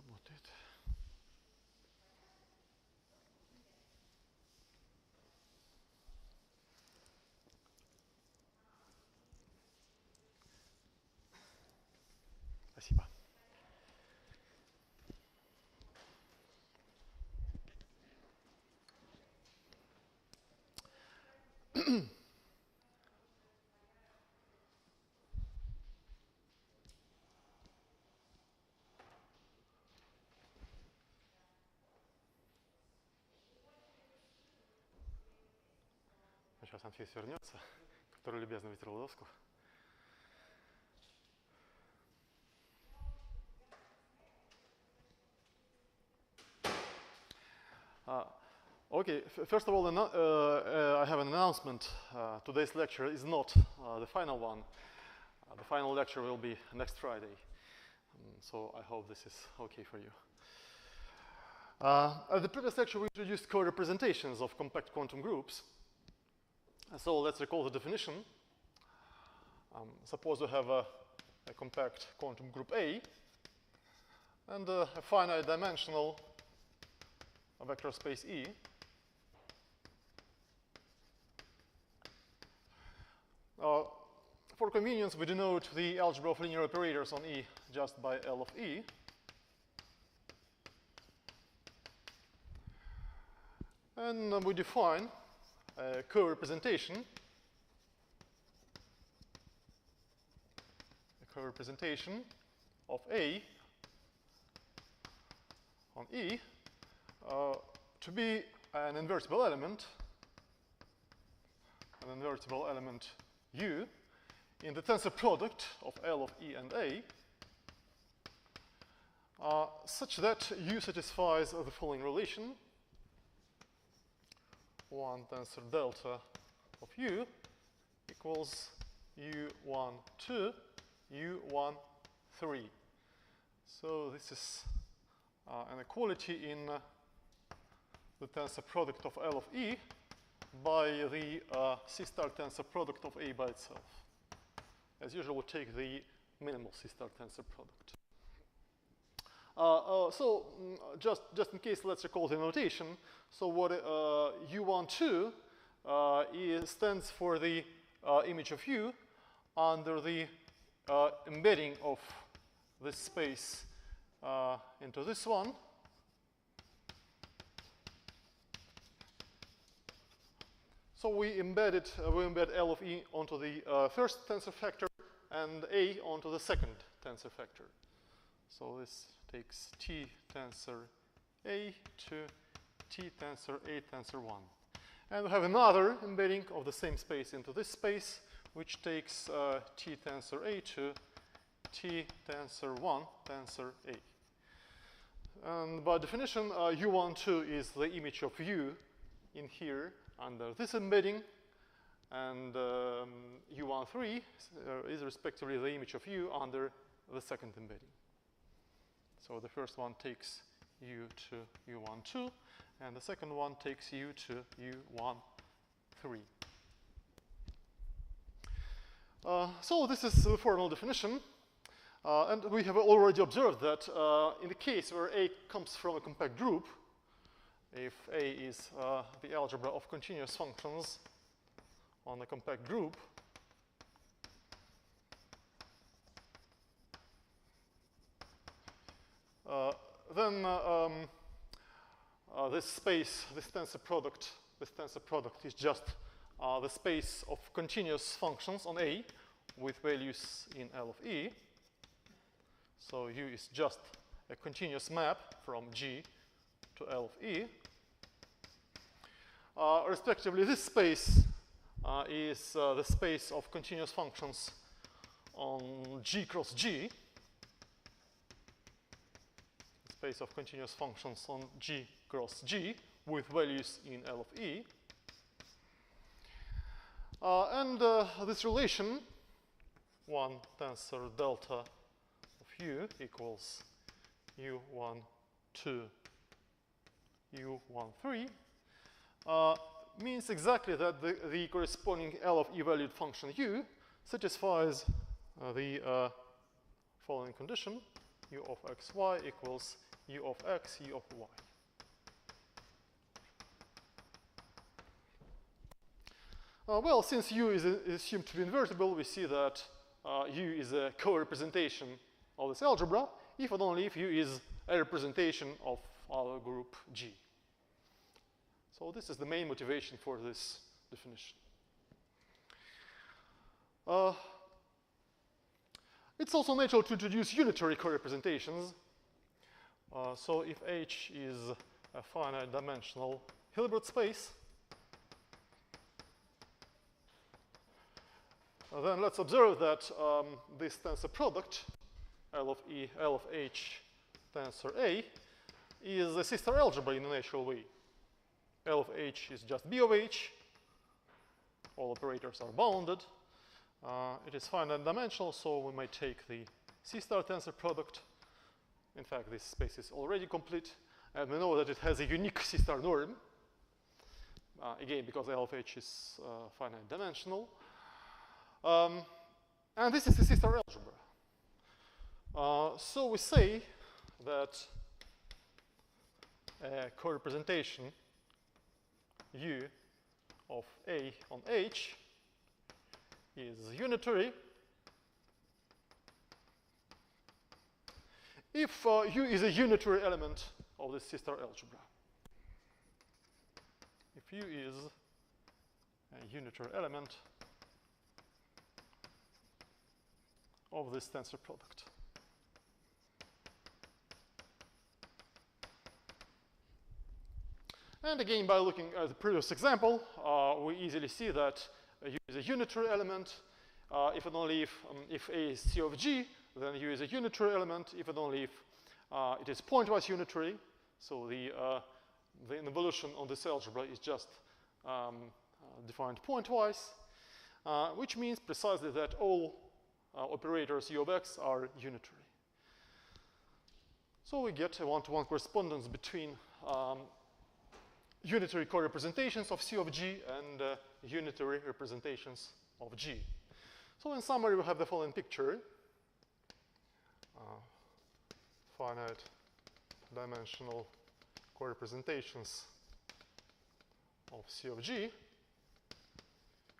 работает. Спасибо. Сейчас Анфис вернется, который любезно вытирал доску. Okay, first of all, I have an announcement. Today's lecture is not the final one. The final lecture will be next Friday. So I hope this is okay for you. At the previous lecture, we introduced co-representations of compact quantum groups. So let's recall the definition. Suppose we have a compact quantum group A and a finite dimensional vector space E. For convenience, we denote the algebra of linear operators on E just by L of E. And we define a co-representation of A on E to be an invertible element U in the tensor product of L of E and A, such that U satisfies the following relation: 1 tensor delta of U equals U1, 2, U1, 3. So this is an equality in the tensor product of L of E by the C-star tensor product of A by itself. As usual, we'll take the minimal C-star tensor product. Just in case, let's recall the notation. So what U12 stands for the image of U under the embedding of this space into this one. So we embed L of E onto the first tensor factor and A onto the second tensor factor. So this takes T tensor A to T tensor A tensor 1. And we have another embedding of the same space into this space, which takes T tensor A to T tensor 1 tensor A. And by definition, U12 is the image of U in here under this embedding, and U13 is respectively the image of U under the second embedding. So the first one takes U to U12, and the second one takes U to U13. So this is the formal definition. And we have already observed that in the case where A comes from a compact group, if A is the algebra of continuous functions on a compact group, then this tensor product is just the space of continuous functions on A with values in L of E. So U is just a continuous map from G to L of E. Respectively, this space is the space of continuous functions on G cross G. The space of continuous functions on G cross G with values in L of E. And this relation, 1 tensor delta of U equals U12, U13, means exactly that the corresponding L of E valued function U satisfies the following condition: U of xy equals u of x, u of y. Well, since u is assumed to be invertible, we see that u is a co-representation of this algebra, if and only if u is a representation of our group G. So this is the main motivation for this definition. It's also natural to introduce unitary co-representations. So if H is a finite dimensional Hilbert space, then let's observe that this tensor product, L of E, L of H tensor A, is a sister algebra in a natural way. L of H is just B of H. All operators are bounded. It is finite dimensional, so we might take the C-star tensor product. In fact, this space is already complete, and we know that it has a unique C-star norm. Again, because L of H is finite dimensional. And this is the C-star algebra. So we say that a co-representation U of A on H is unitary if U is a unitary element of the C-star algebra. If U is a unitary element of this tensor product. And again, by looking at the previous example, we easily see that U is a unitary element if and only if A is C of G, then U is a unitary element if and only if it is pointwise unitary. So the involution on this algebra is just defined pointwise, which means precisely that all operators U of x are unitary. So we get a one-to-one correspondence between unitary co-representations of C of G and unitary representations of G. So in summary, we have the following picture. Finite dimensional co-representations of C of G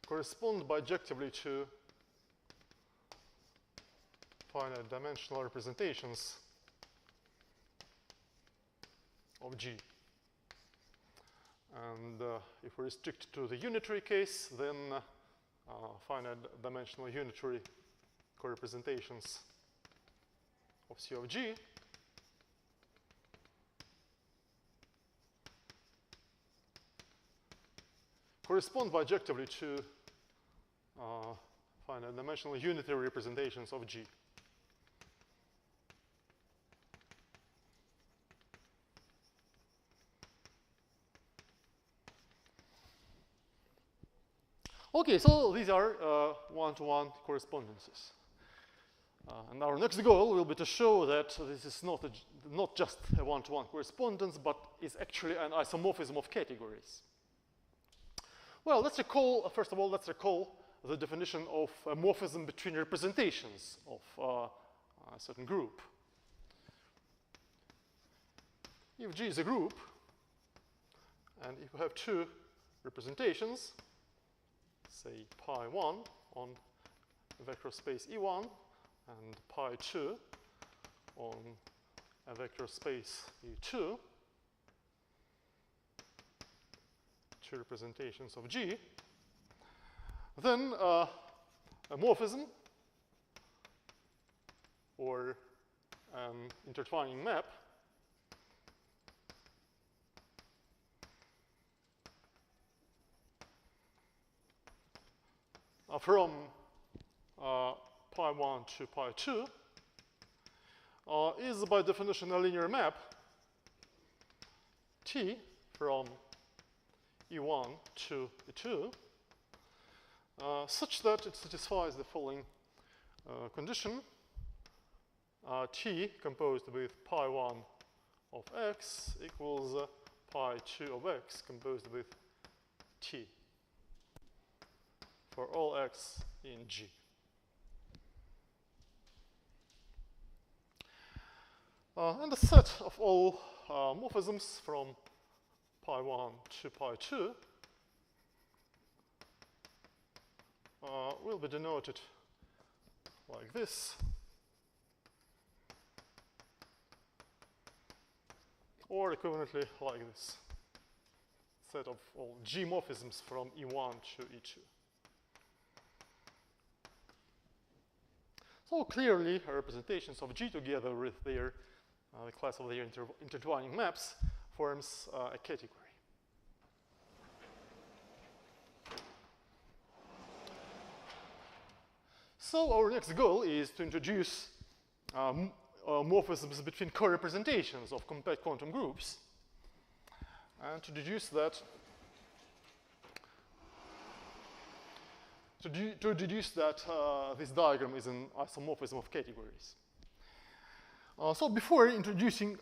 correspond bijectively to finite dimensional representations of G. And if we restrict to the unitary case, then finite dimensional unitary co-representations of C of G correspond bijectively to finite dimensional unitary representations of G. Okay, so these are one-to-one correspondences. And our next goal will be to show that this is not just a one-to-one correspondence, but is actually an isomorphism of categories. Well, let's recall, first of all, let's recall the definition of a morphism between representations of a certain group. If G is a group, and if we have two representations, say pi 1 on a vector space E1 and pi 2 on a vector space E2, two representations of G, then a morphism or an intertwining map from pi 1 to pi 2 is by definition a linear map T from E1 to E2 such that it satisfies the following condition. T composed with pi 1 of x equals pi 2 of x composed with T for all x in G. And the set of all morphisms from pi 1 to pi 2 will be denoted like this, or equivalently like this. Set of all G morphisms from E1 to E2. So clearly, representations of G together with their the class of their intertwining maps forms a category. So our next goal is to introduce morphisms between co-representations of compact quantum groups, and to deduce that this diagram is an isomorphism of categories. So before introducing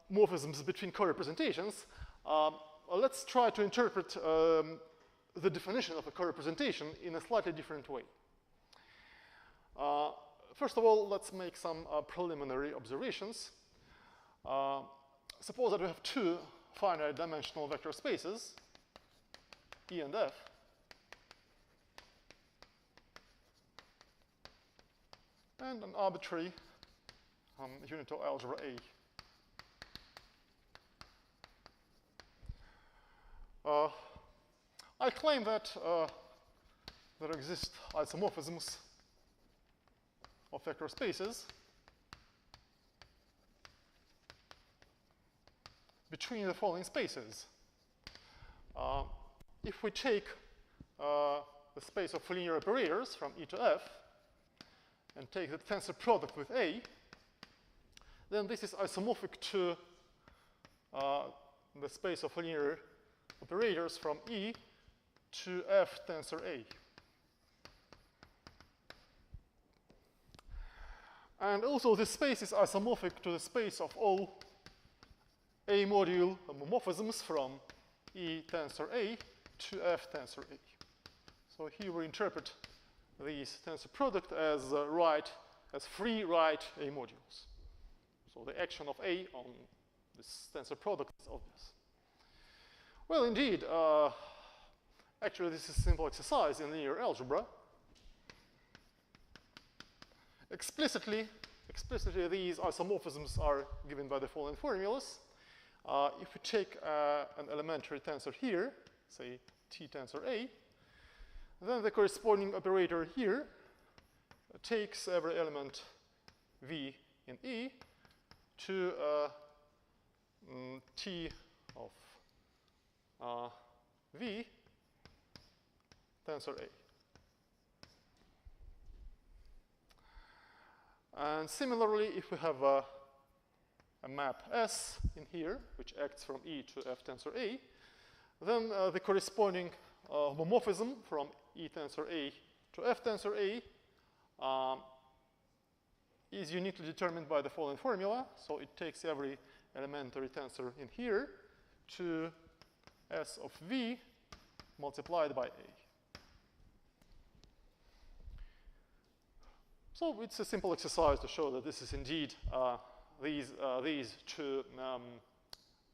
morphisms between co-representations, let's try to interpret the definition of a co-representation in a slightly different way. First of all, let's make some preliminary observations. Suppose that we have two finite dimensional vector spaces, E and F, and an arbitrary unit of algebra A. I claim that there exist isomorphisms of vector spaces between the following spaces. If we take the space of linear operators from E to F and take the tensor product with A, then this is isomorphic to the space of linear operators from E to F tensor A. And also this space is isomorphic to the space of all A module homomorphisms from E tensor A to F tensor A. So here we interpret these tensor product as free right A modules. So the action of A on this tensor product is obvious. Well, indeed, actually this is a simple exercise in linear algebra. Explicitly, these isomorphisms are given by the following formulas. If we take an elementary tensor here, say T tensor A, then the corresponding operator here takes every element V in E to T of V tensor A. And similarly, if we have a map S in here, which acts from E to F tensor A, then the corresponding homomorphism from E tensor A to F tensor A is uniquely determined by the following formula. So it takes every elementary tensor in here to S of V multiplied by A. So it's a simple exercise to show that this is indeed, these two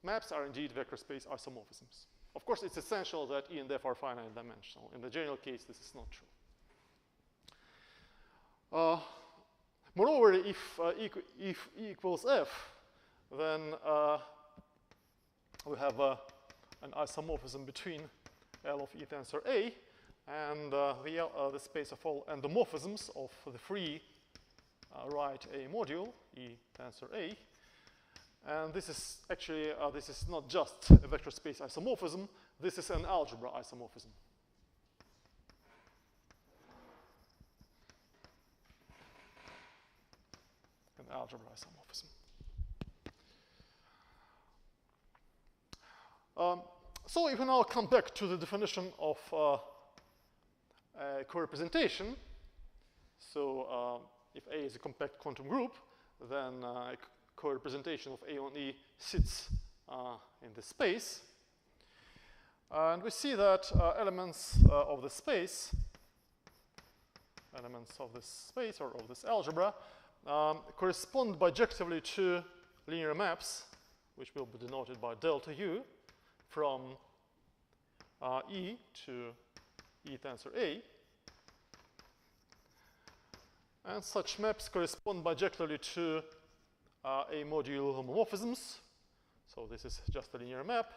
maps are indeed vector space isomorphisms. Of course, it's essential that E and F are finite dimensional. In the general case, this is not true. Moreover, if E equals F, then we have an isomorphism between L of E tensor A and the space of all endomorphisms of the free right A module, E tensor A. And this is actually, this is not just a vector space isomorphism, this is an algebra isomorphism. An algebra isomorphism. So if we now come back to the definition of co-representation, so if A is a compact quantum group, then co-representation of A on E sits in the space. And we see that elements of this space or of this algebra correspond bijectively to linear maps, which will be denoted by delta U, from E to E tensor A. And such maps correspond bijectively to A module homomorphisms. So this is just a linear map.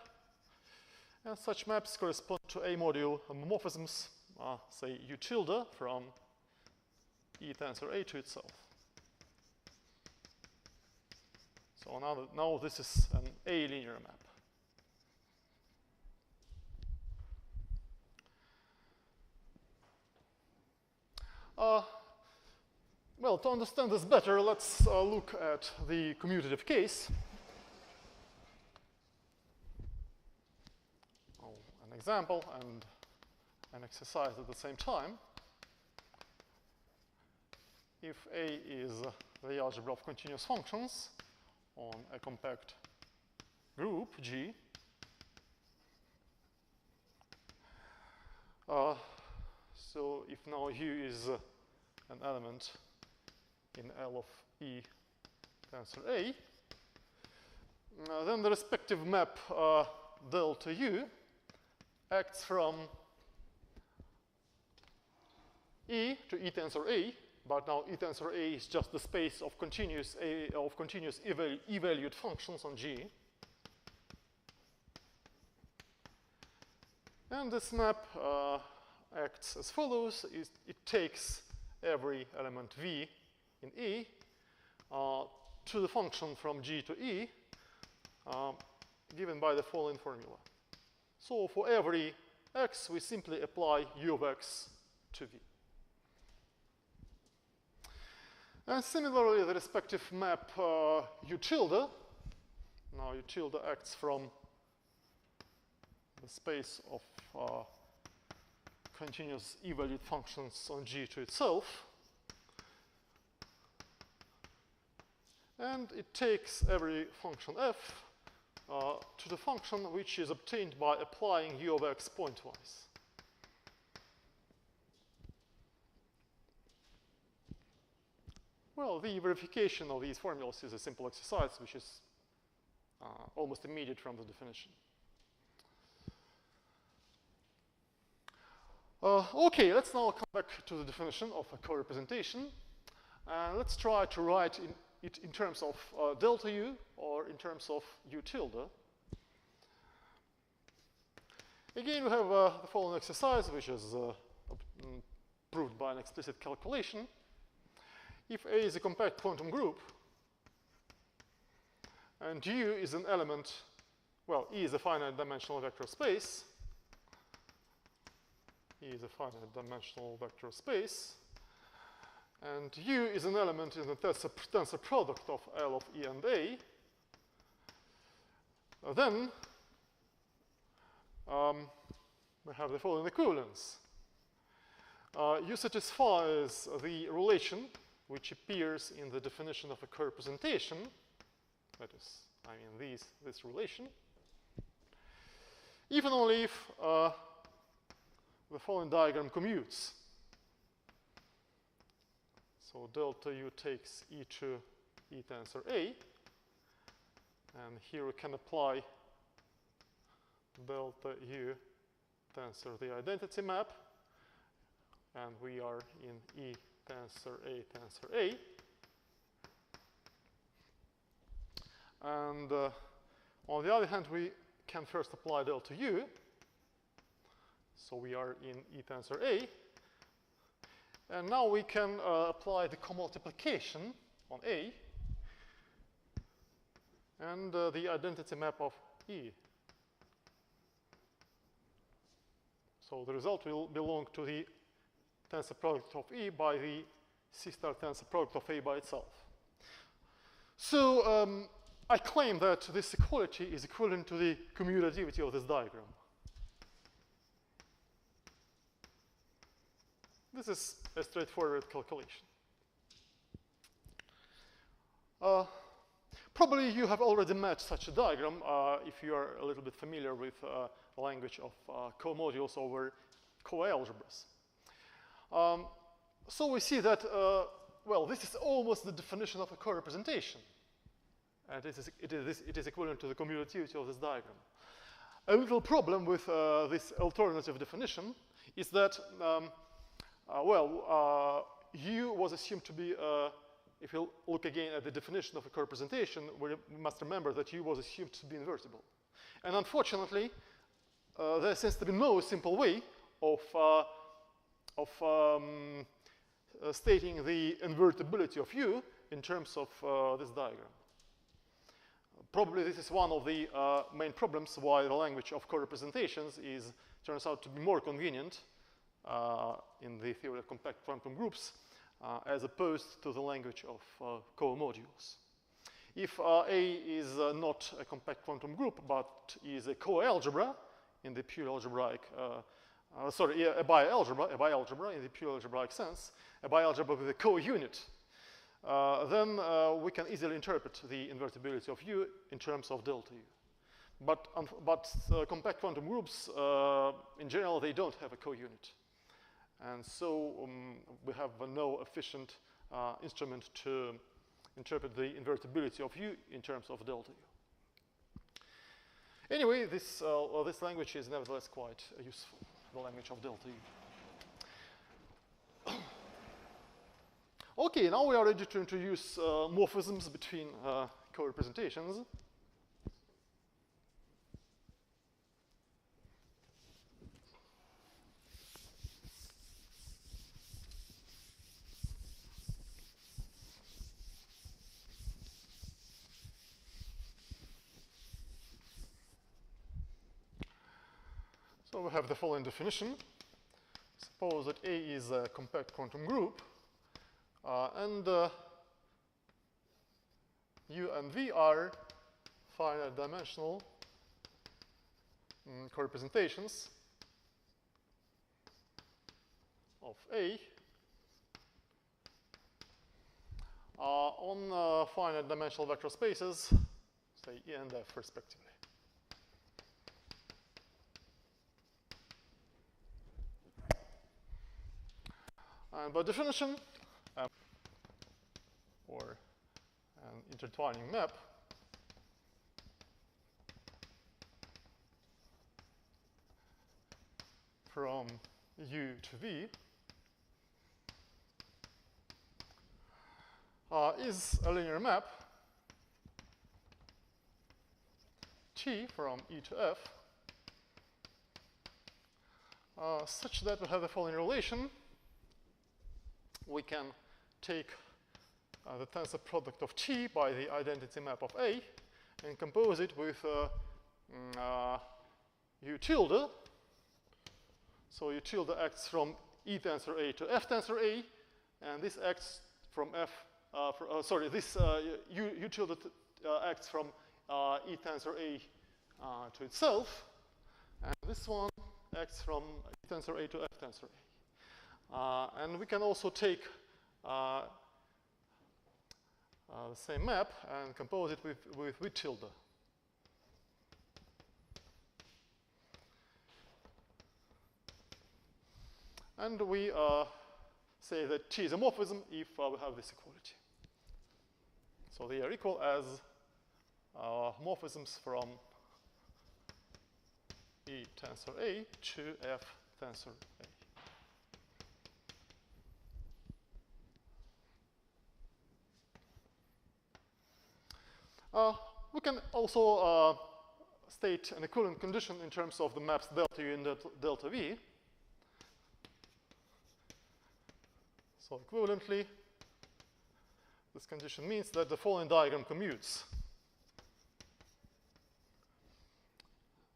And such maps correspond to A module homomorphisms, say U tilde from E tensor A to itself. So now this is an A linear map. Well, to understand this better, let's look at the commutative case. An example and an exercise at the same time. If A is the algebra of continuous functions on a compact group G, so if now U is an element in L of E tensor A, then the respective map delta U acts from E to E tensor A, but now E tensor A is just the space of continuous E-valued functions on G. And this map acts as follows. It takes every element V in E to the function from G to E, given by the following formula. So for every x, we simply apply U of x to V. And similarly, the respective map U tilde, now U tilde acts from the space of continuous E-valued functions on G to itself. And it takes every function f to the function which is obtained by applying U of x pointwise. Well, the verification of these formulas is a simple exercise which is almost immediate from the definition. Okay, let's now come back to the definition of a co-representation. And let's try to write it in terms of delta U or in terms of U tilde. Again, we have the following exercise, which is proved by an explicit calculation. If A is a compact quantum group, and U is an element, well, E is a finite dimensional vector space. E is a finite dimensional vector space. And U is an element in the tensor product of L of E and A. Then we have the following equivalence. U satisfies the relation which appears in the definition of a co-representation. That is, I mean, this relation. If and only if the following diagram commutes. So delta U takes E to E tensor A. And here we can apply delta U tensor the identity map. And we are in E tensor A. And on the other hand, we can first apply delta U. So we are in E tensor A. And now we can apply the co-multiplication on A and the identity map of E. So the result will belong to the tensor product of E by the C star tensor product of A by itself. So I claim that this equality is equivalent to the commutativity of this diagram. This is a straightforward calculation. Probably you have already met such a diagram if you are a little bit familiar with the language of comodules over co-algebras. So we see that, well, this is almost the definition of a co-representation. and it is equivalent to the commutativity of this diagram. A little problem with this alternative definition is that, U was assumed to be, if you look again at the definition of a co-representation, we must remember that U was assumed to be invertible. And unfortunately, there seems to be no simple way of stating the invertibility of U in terms of this diagram. Probably this is one of the main problems why the language of co-representations turns out to be more convenient in the theory of compact quantum groups as opposed to the language of co-modules. If A is not a compact quantum group but is a co-algebra in the pure algebraic, a bialgebra in the pure algebraic sense, a bialgebra with a co-unit, then we can easily interpret the invertibility of U in terms of delta U. But compact quantum groups, in general, they don't have a co-unit. And so we have no efficient instrument to interpret the invertibility of U in terms of delta U. Anyway, this language is nevertheless quite useful, the language of delta U. Okay, now we are ready to introduce morphisms between co-representations. So we have the following definition. Suppose that A is a compact quantum group, and U and V are finite dimensional co-representations of A on finite dimensional vector spaces, say E and F respectively. And by definition, or an intertwining map, from U to V is a linear map T from E to F such that we have the following relation. We can take the tensor product of T by the identity map of A and compose it with U tilde. So U tilde acts from E tensor A to F tensor A, and this acts from U tilde acts from E tensor A to itself, and this one acts from E tensor A to F tensor A. And we can also take the same map and compose it with V tilde. And we say that T is a morphism if we have this equality. So they are equal as morphisms from E tensor A to F tensor A. We can also state an equivalent condition in terms of the maps delta U and delta V. So equivalently, this condition means that the following diagram commutes.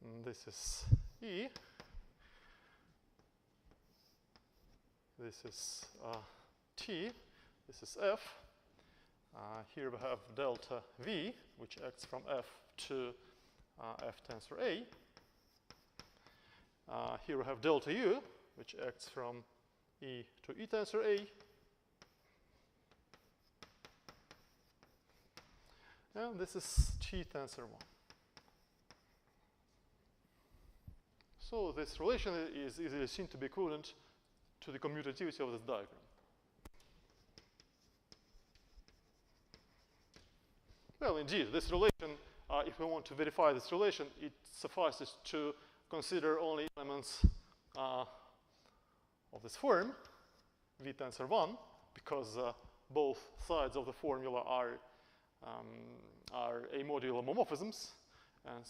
And this is E. This is T. This is F. Here we have delta V, which acts from F to F tensor A. Here we have delta U, which acts from E to E tensor A. And this is T tensor 1. So this relation is easily seen to be equivalent to the commutativity of this diagram. Well, indeed, this relation, if we want to verify this relation, it suffices to consider only elements of this form, V tensor 1, because both sides of the formula are A-modular homomorphisms, and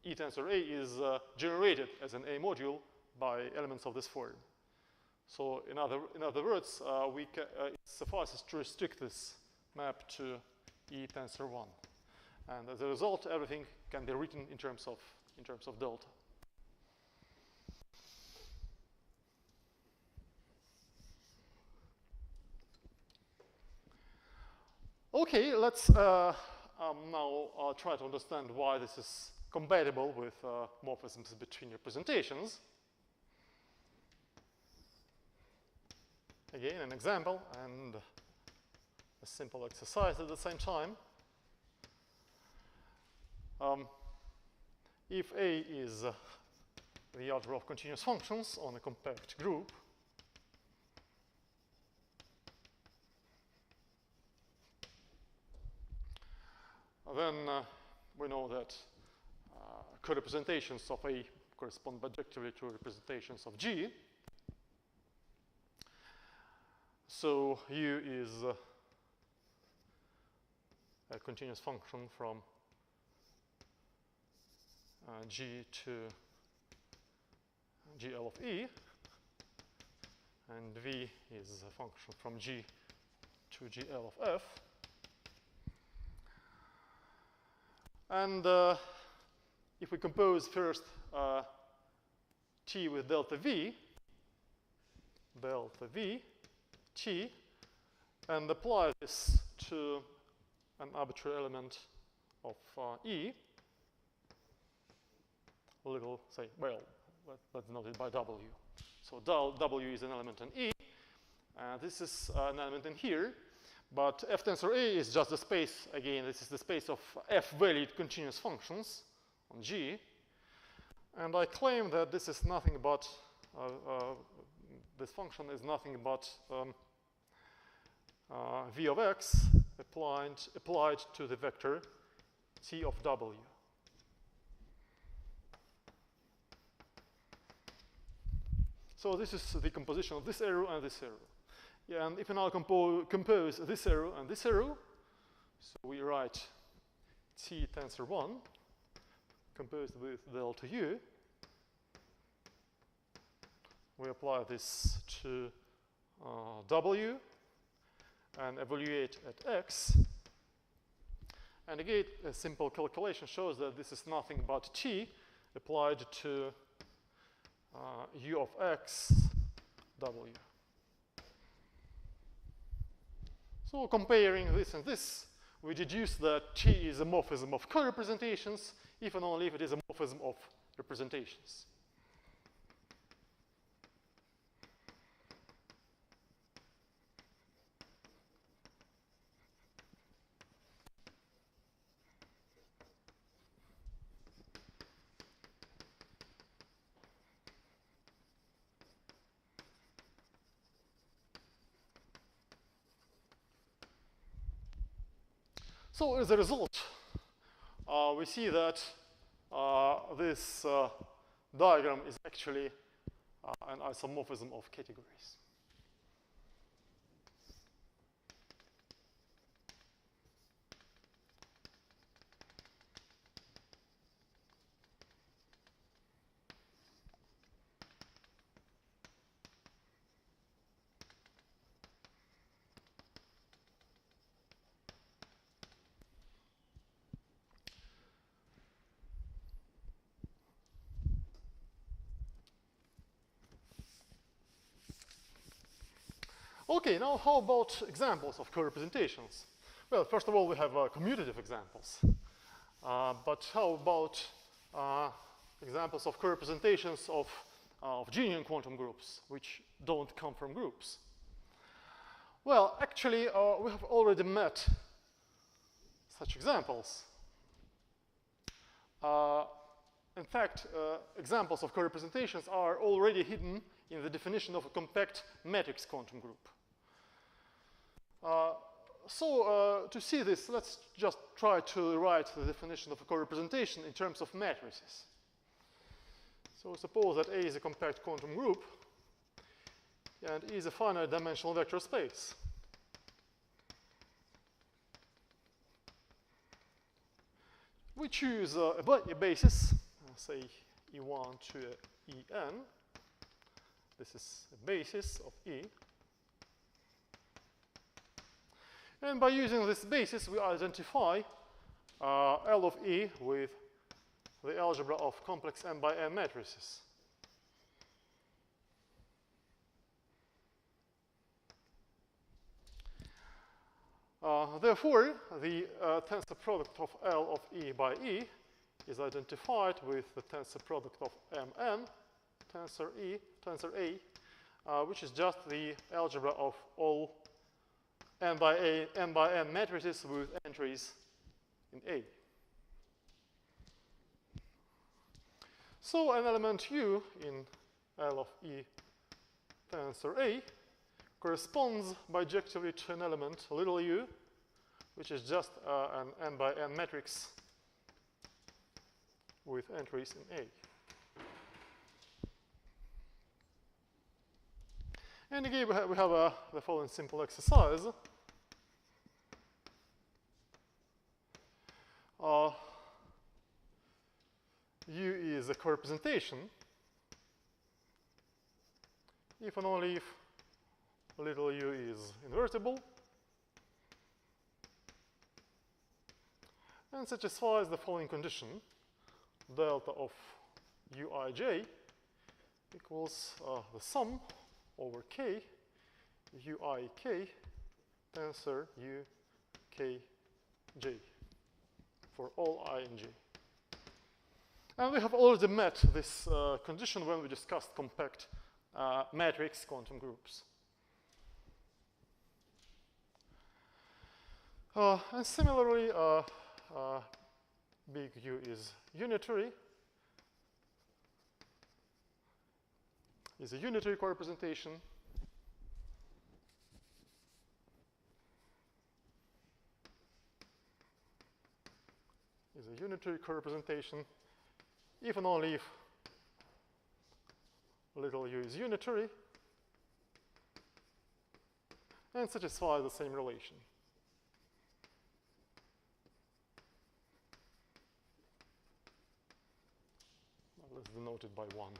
E tensor A is generated as an A module by elements of this form. So in other words, it suffices to restrict this map to E tensor 1. And as a result, everything can be written in terms of delta. Okay, let's now try to understand why this is compatible with morphisms between representations. Again, an example and a simple exercise at the same time. If A is the algebra of continuous functions on a compact group, then we know that co-representations of A correspond bijectively to representations of G. So U is a continuous function from G to GL of E, and V is a function from G to GL of F. And if we compose first T with delta V, T, and apply this to an arbitrary element of E, let's note it by W. So W is an element in E, and this is an element in here. But F tensor A is just the space, again, this is the space of F-valued continuous functions on G. And I claim that this is nothing but, this function is nothing but V of X applied to the vector T of W. So this is the composition of this arrow and this arrow. Yeah, and if we now compose this arrow and this arrow, so we write T tensor 1 composed with delta U. We apply this to W and evaluate at X. And again, a simple calculation shows that this is nothing but T applied to U of X W. So comparing this and this, we deduce that T is a morphism of co-representations, if and only if it is a morphism of representations. So as a result, we see that this diagram is actually an isomorphism of categories. Okay, now how about examples of co-representations? Well, first of all, we have commutative examples. But how about examples of co-representations of genuine quantum groups, which don't come from groups? Well, actually, we have already met such examples. In fact, examples of co-representations are already hidden in the definition of a compact matrix quantum group. So to see this, let's just try to write the definition of a co-representation in terms of matrices. So suppose that A is a compact quantum group and E is a finite dimensional vector space. We choose a basis, say E1 to En. This is a basis of E. And by using this basis, we identify L of E with the algebra of complex n by n matrices. Therefore, the tensor product of L of E by E is identified with the tensor product of Mn, tensor A, which is just the algebra of all n by n matrices with entries in A. So an element U in L of E tensor A corresponds bijectively to an element little u, which is just an n by n matrix with entries in A. And again, we have the following simple exercise. U is a co-representation if and only if little u is invertible and satisfies the following condition: delta of uij equals the sum over k uik tensor ukj for all I and j. And we have already met this condition when we discussed compact matrix quantum groups. And similarly, big U is unitary, is a unitary co-representation. Is a unitary co-representation if and only if little u is unitary and satisfies the same relation. Let's denote it by 1.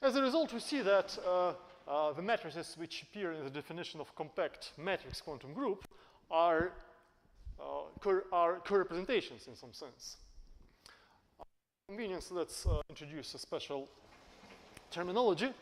As a result, we see that the matrices which appear in the definition of compact matrix quantum group are co-representations in some sense. For convenience, let's introduce a special terminology.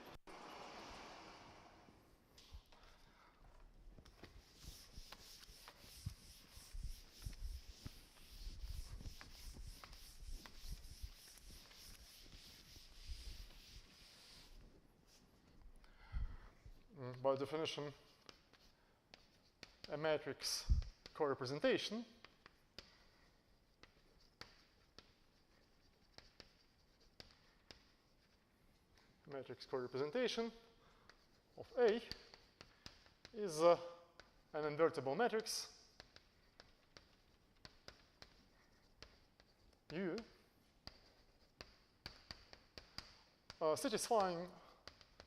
By definition, a matrix co-representation of A is an invertible matrix U satisfying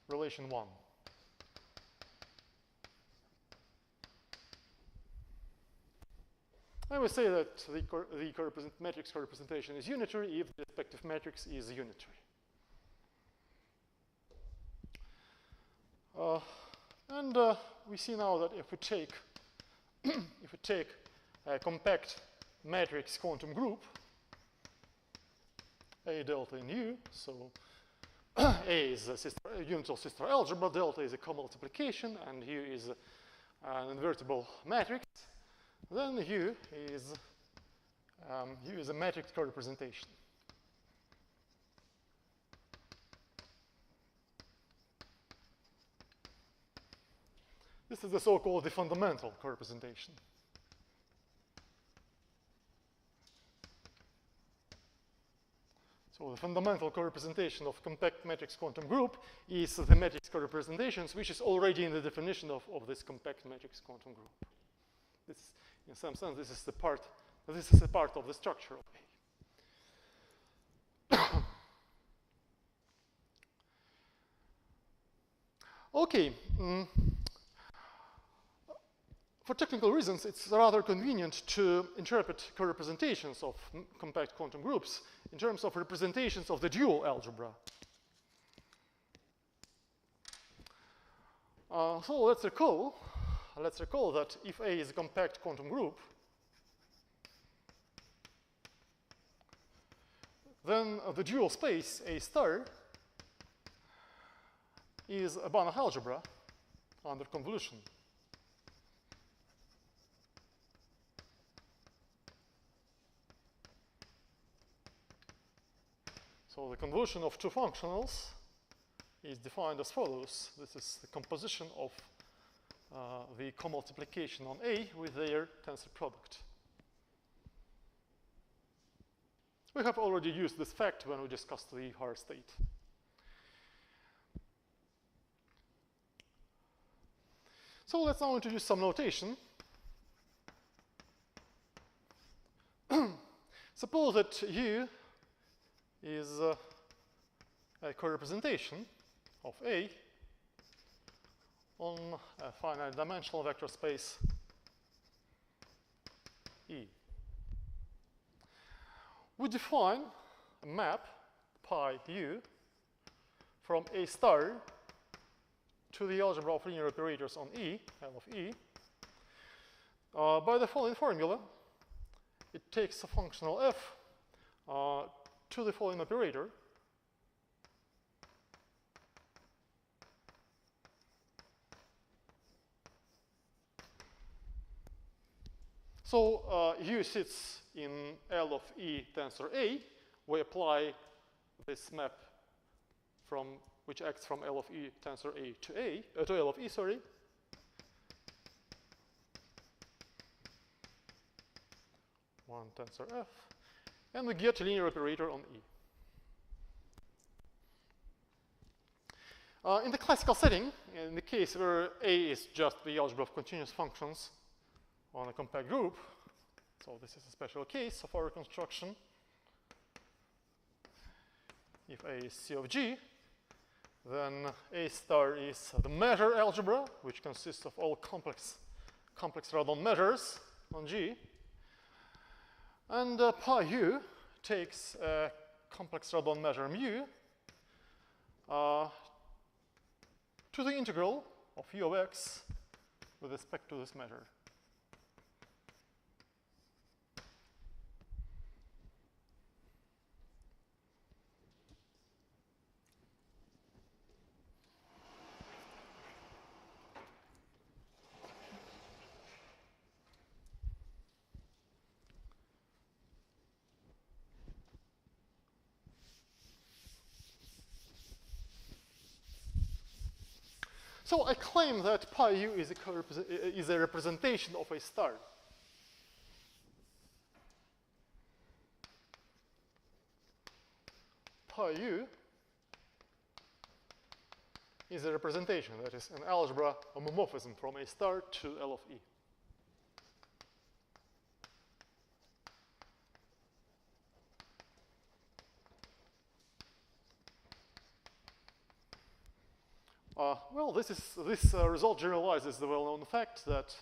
relation 1. I would say that the matrix co-representation is unitary if the respective matrix is unitary. And we see now that if we take a compact matrix quantum group, A delta in U, so A is a unital sister algebra, delta is a co-multiplication, and U is an invertible matrix. Then U is a matrix co-representation. This is the so-called fundamental co-representation. So the fundamental co-representation of compact matrix quantum group is the matrix co-representations, which is already in the definition of this compact matrix quantum group. This, in some sense, this is a part of the structure of A. Okay. For technical reasons, it's rather convenient to interpret co-representations of compact quantum groups in terms of representations of the dual algebra. So let's recall that if A is a compact quantum group, then the dual space A star is a Banach algebra under convolution. So the convolution of two functionals is defined as follows. This is the composition of the co-multiplication on A with their tensor product. We have already used this fact when we discussed the higher state. So let's now introduce some notation. Suppose that U is a co-representation of A on a finite dimensional vector space E. We define a map pi U from A star to the algebra of linear operators on E, L of E, by the following formula. It takes a functional f to the following operator. So U sits in L of E tensor A. We apply this map from which acts from L of E tensor A to L of E, sorry. One tensor F, and we get a linear operator on E. In the classical setting, in the case where A is just the algebra of continuous functions on a compact group, so this is a special case of our construction. If A is C of G, then A star is the measure algebra, which consists of all complex Radon measures on G. And pi U takes a complex Radon measure mu to the integral of U of x with respect to this measure. So I claim that pi U is a representation of A star. Pi U is a representation, that is an algebra homomorphism from A star to L of E. Well, this result generalizes the well-known fact that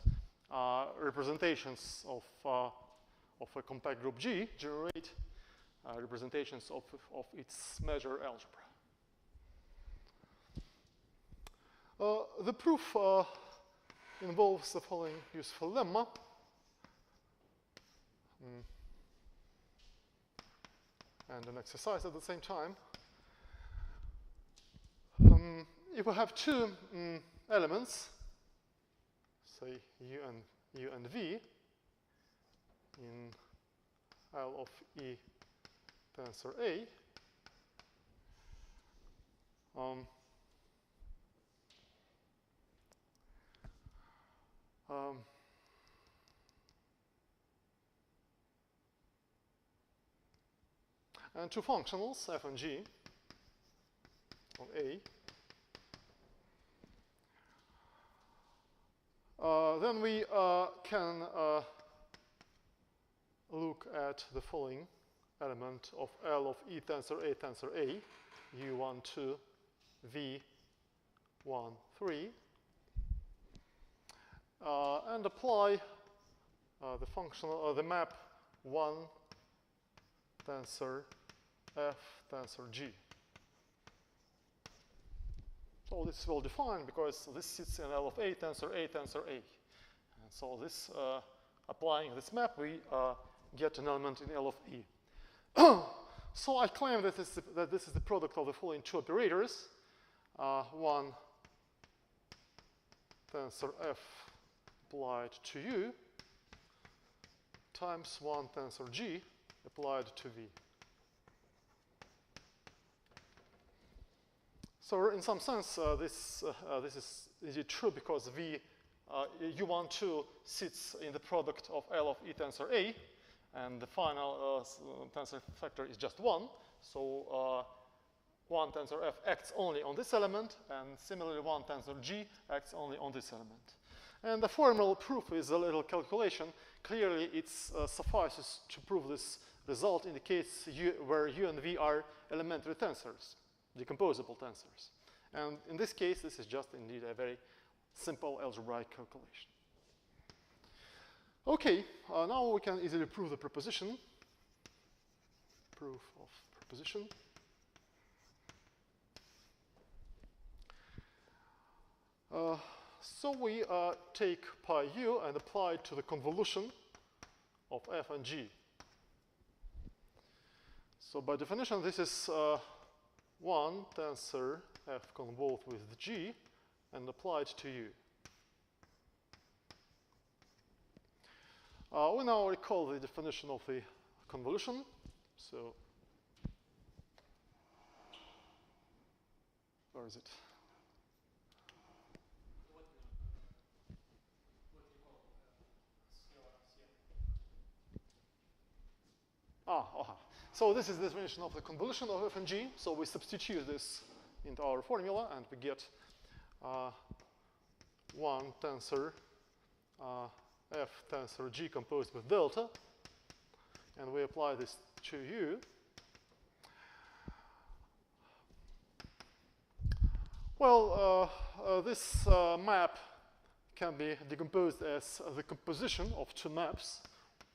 representations of a compact group G generate representations of its measure algebra. The proof involves the following useful lemma. And an exercise at the same time. If we have two elements, say U and V, in L of E tensor A, and two functionals, f and g, on A. Then we can look at the following element of L of E tensor A, U12, V13, and apply the functional, the map 1 tensor F tensor G. So this is well defined because this sits in L of A tensor A. And so this, applying this map, we get an element in L of E. So I claim that this is the product of the following two operators. 1 tensor F applied to U times 1 tensor G applied to V. So in some sense, this is indeed true because U12 sits in the product of L of E tensor A, and the final tensor factor is just 1. So 1 tensor F acts only on this element, and similarly 1 tensor G acts only on this element. And the formal proof is a little calculation. Clearly, it suffices to prove this result in the case where U and V are elementary tensors, decomposable tensors. And in this case, this is just indeed a very simple algebraic calculation. Okay, now we can easily prove the proposition. Proof of proposition. So we take pi u and apply it to the convolution of f and g. So by definition, this is 1 tensor f convolved with g and applied to u. We now recall the definition of the convolution. So where is it? So this is the definition of the convolution of f and g. So we substitute this into our formula, and we get 1 tensor f tensor g composed with delta, and we apply this to u. Well, this map can be decomposed as the composition of two maps.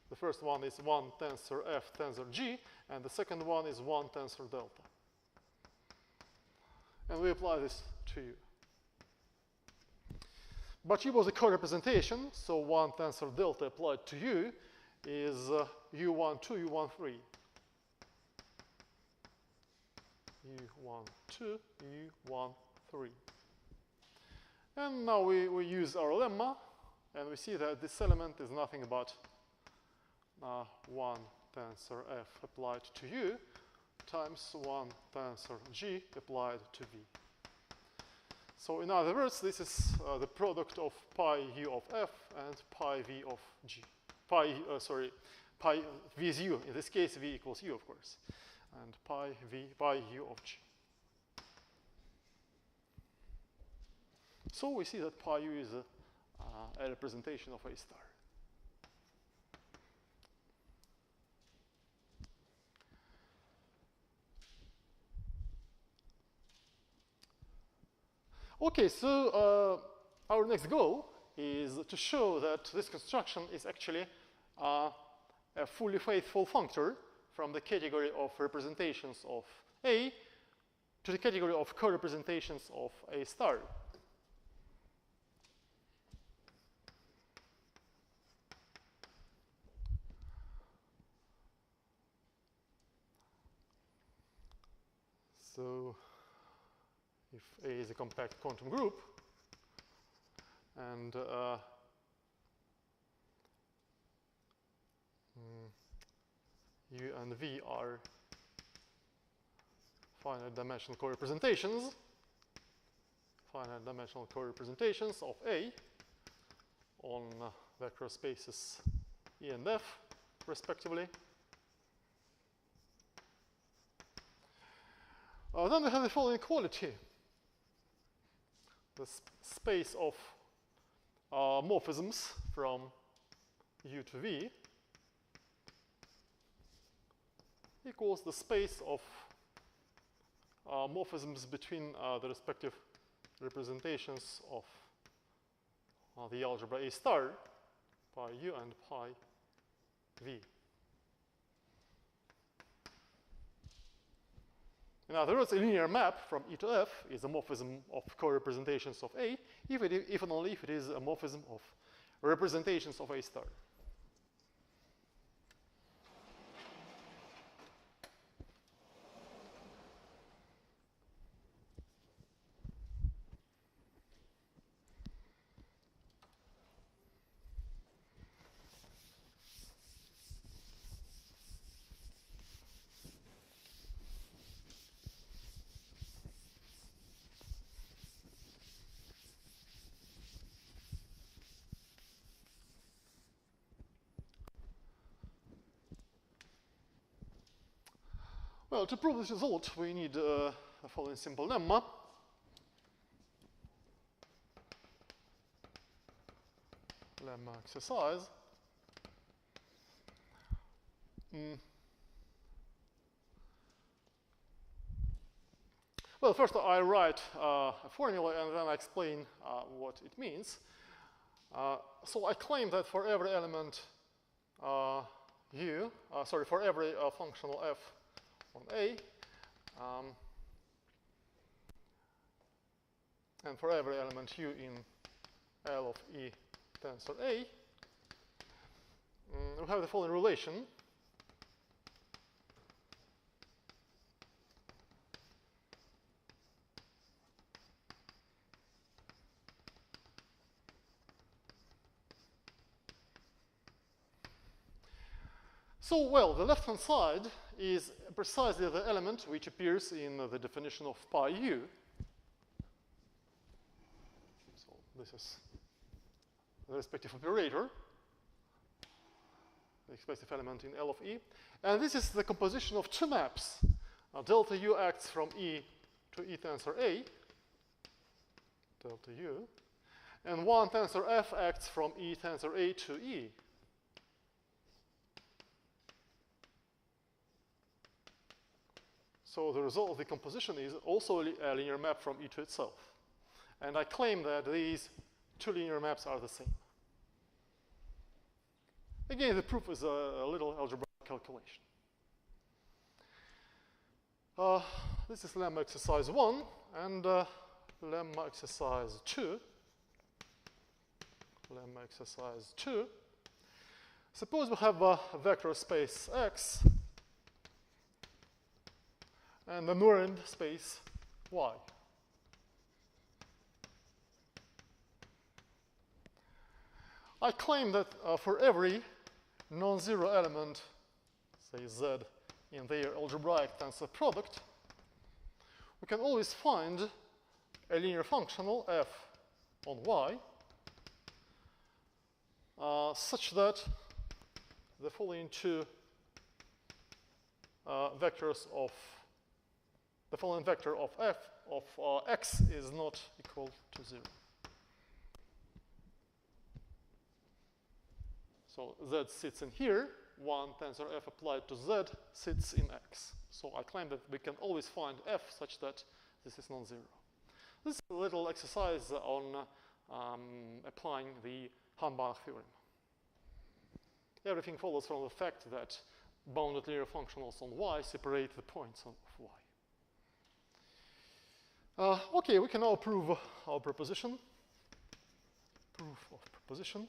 The first one is 1 tensor f tensor g, and the second one is 1 tensor delta. And we apply this to u. But u was a co-representation, so 1 tensor delta applied to u is u12, u13. u12, u13. And now we use our lemma, and we see that this element is nothing but 1 tensor f applied to u times 1 tensor g applied to v. So in other words, this is the product of pi u of f and pi v of g. Pi v is u. In this case, v equals u, of course. And pi u of g. So we see that pi u is a representation of A star. Okay, so our next goal is to show that this construction is actually a fully faithful functor from the category of representations of A to the category of co-representations of A star. So if A is a compact quantum group, and U and V are finite dimensional co-representations of A on vector spaces E and F, respectively. Then we have the following equality. The space of morphisms from U to V equals the space of morphisms between the respective representations of the algebra A star, pi U and pi V. In other words, a linear map from E to F is a morphism of co-representations of A, if and only if it is a morphism of representations of A star. Well, to prove this result, we need a following simple lemma. Lemma exercise. Well, first I write a formula and then I explain what it means. So I claim that for every element for every functional f on A, and for every element U in L of E tensor A, we have the following relation. So, well, the left-hand side is precisely the element which appears in the definition of pi U. So this is the respective operator, the respective element in L of E. And this is the composition of two maps. Delta U acts from E to E tensor A, delta U, and one tensor F acts from E tensor A to E. So the result of the composition is also a linear map from E to itself. And I claim that these two linear maps are the same. Again, the proof is a little algebraic calculation. This is lemma exercise 1 and lemma exercise 2. Lemma exercise 2. Suppose we have a vector space X and a Nurend space Y. I claim that for every non-zero element, say Z, in their algebraic tensor product, we can always find a linear functional f on Y such that the following two vectors of the following vector of f of x is not equal to 0. So Z sits in here. One tensor f applied to Z sits in X. So I claim that we can always find f such that this is non-zero. This is a little exercise on applying the Hahn-Banach theorem. Everything follows from the fact that bounded linear functionals on Y separate the points of Y. Okay, we can now prove our proposition. Proof of proposition.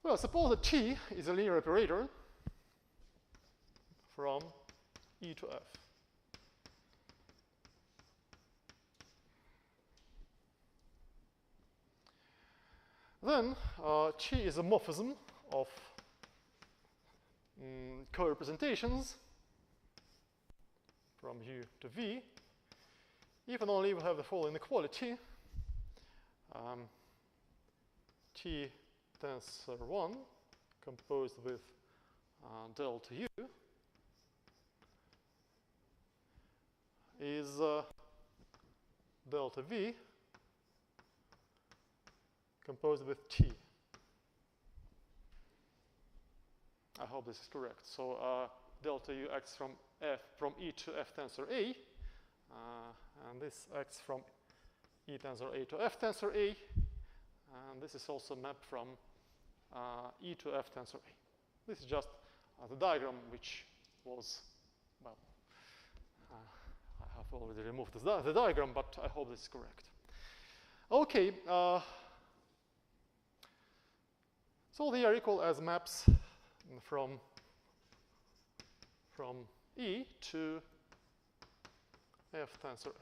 Well, suppose that T is a linear operator from E to F. Then T is a morphism of co-representations from U to V, if and only we have the following equality. T tensor 1 composed with delta U is delta V composed with T. I hope this is correct. So delta U acts from E to F tensor A, and this acts from E tensor A to F tensor A, and this is also mapped from E to F tensor A. This is just the diagram which was, well, I have already removed the diagram, but I hope this is correct. Okay, so they are equal as maps from E to F tensor A.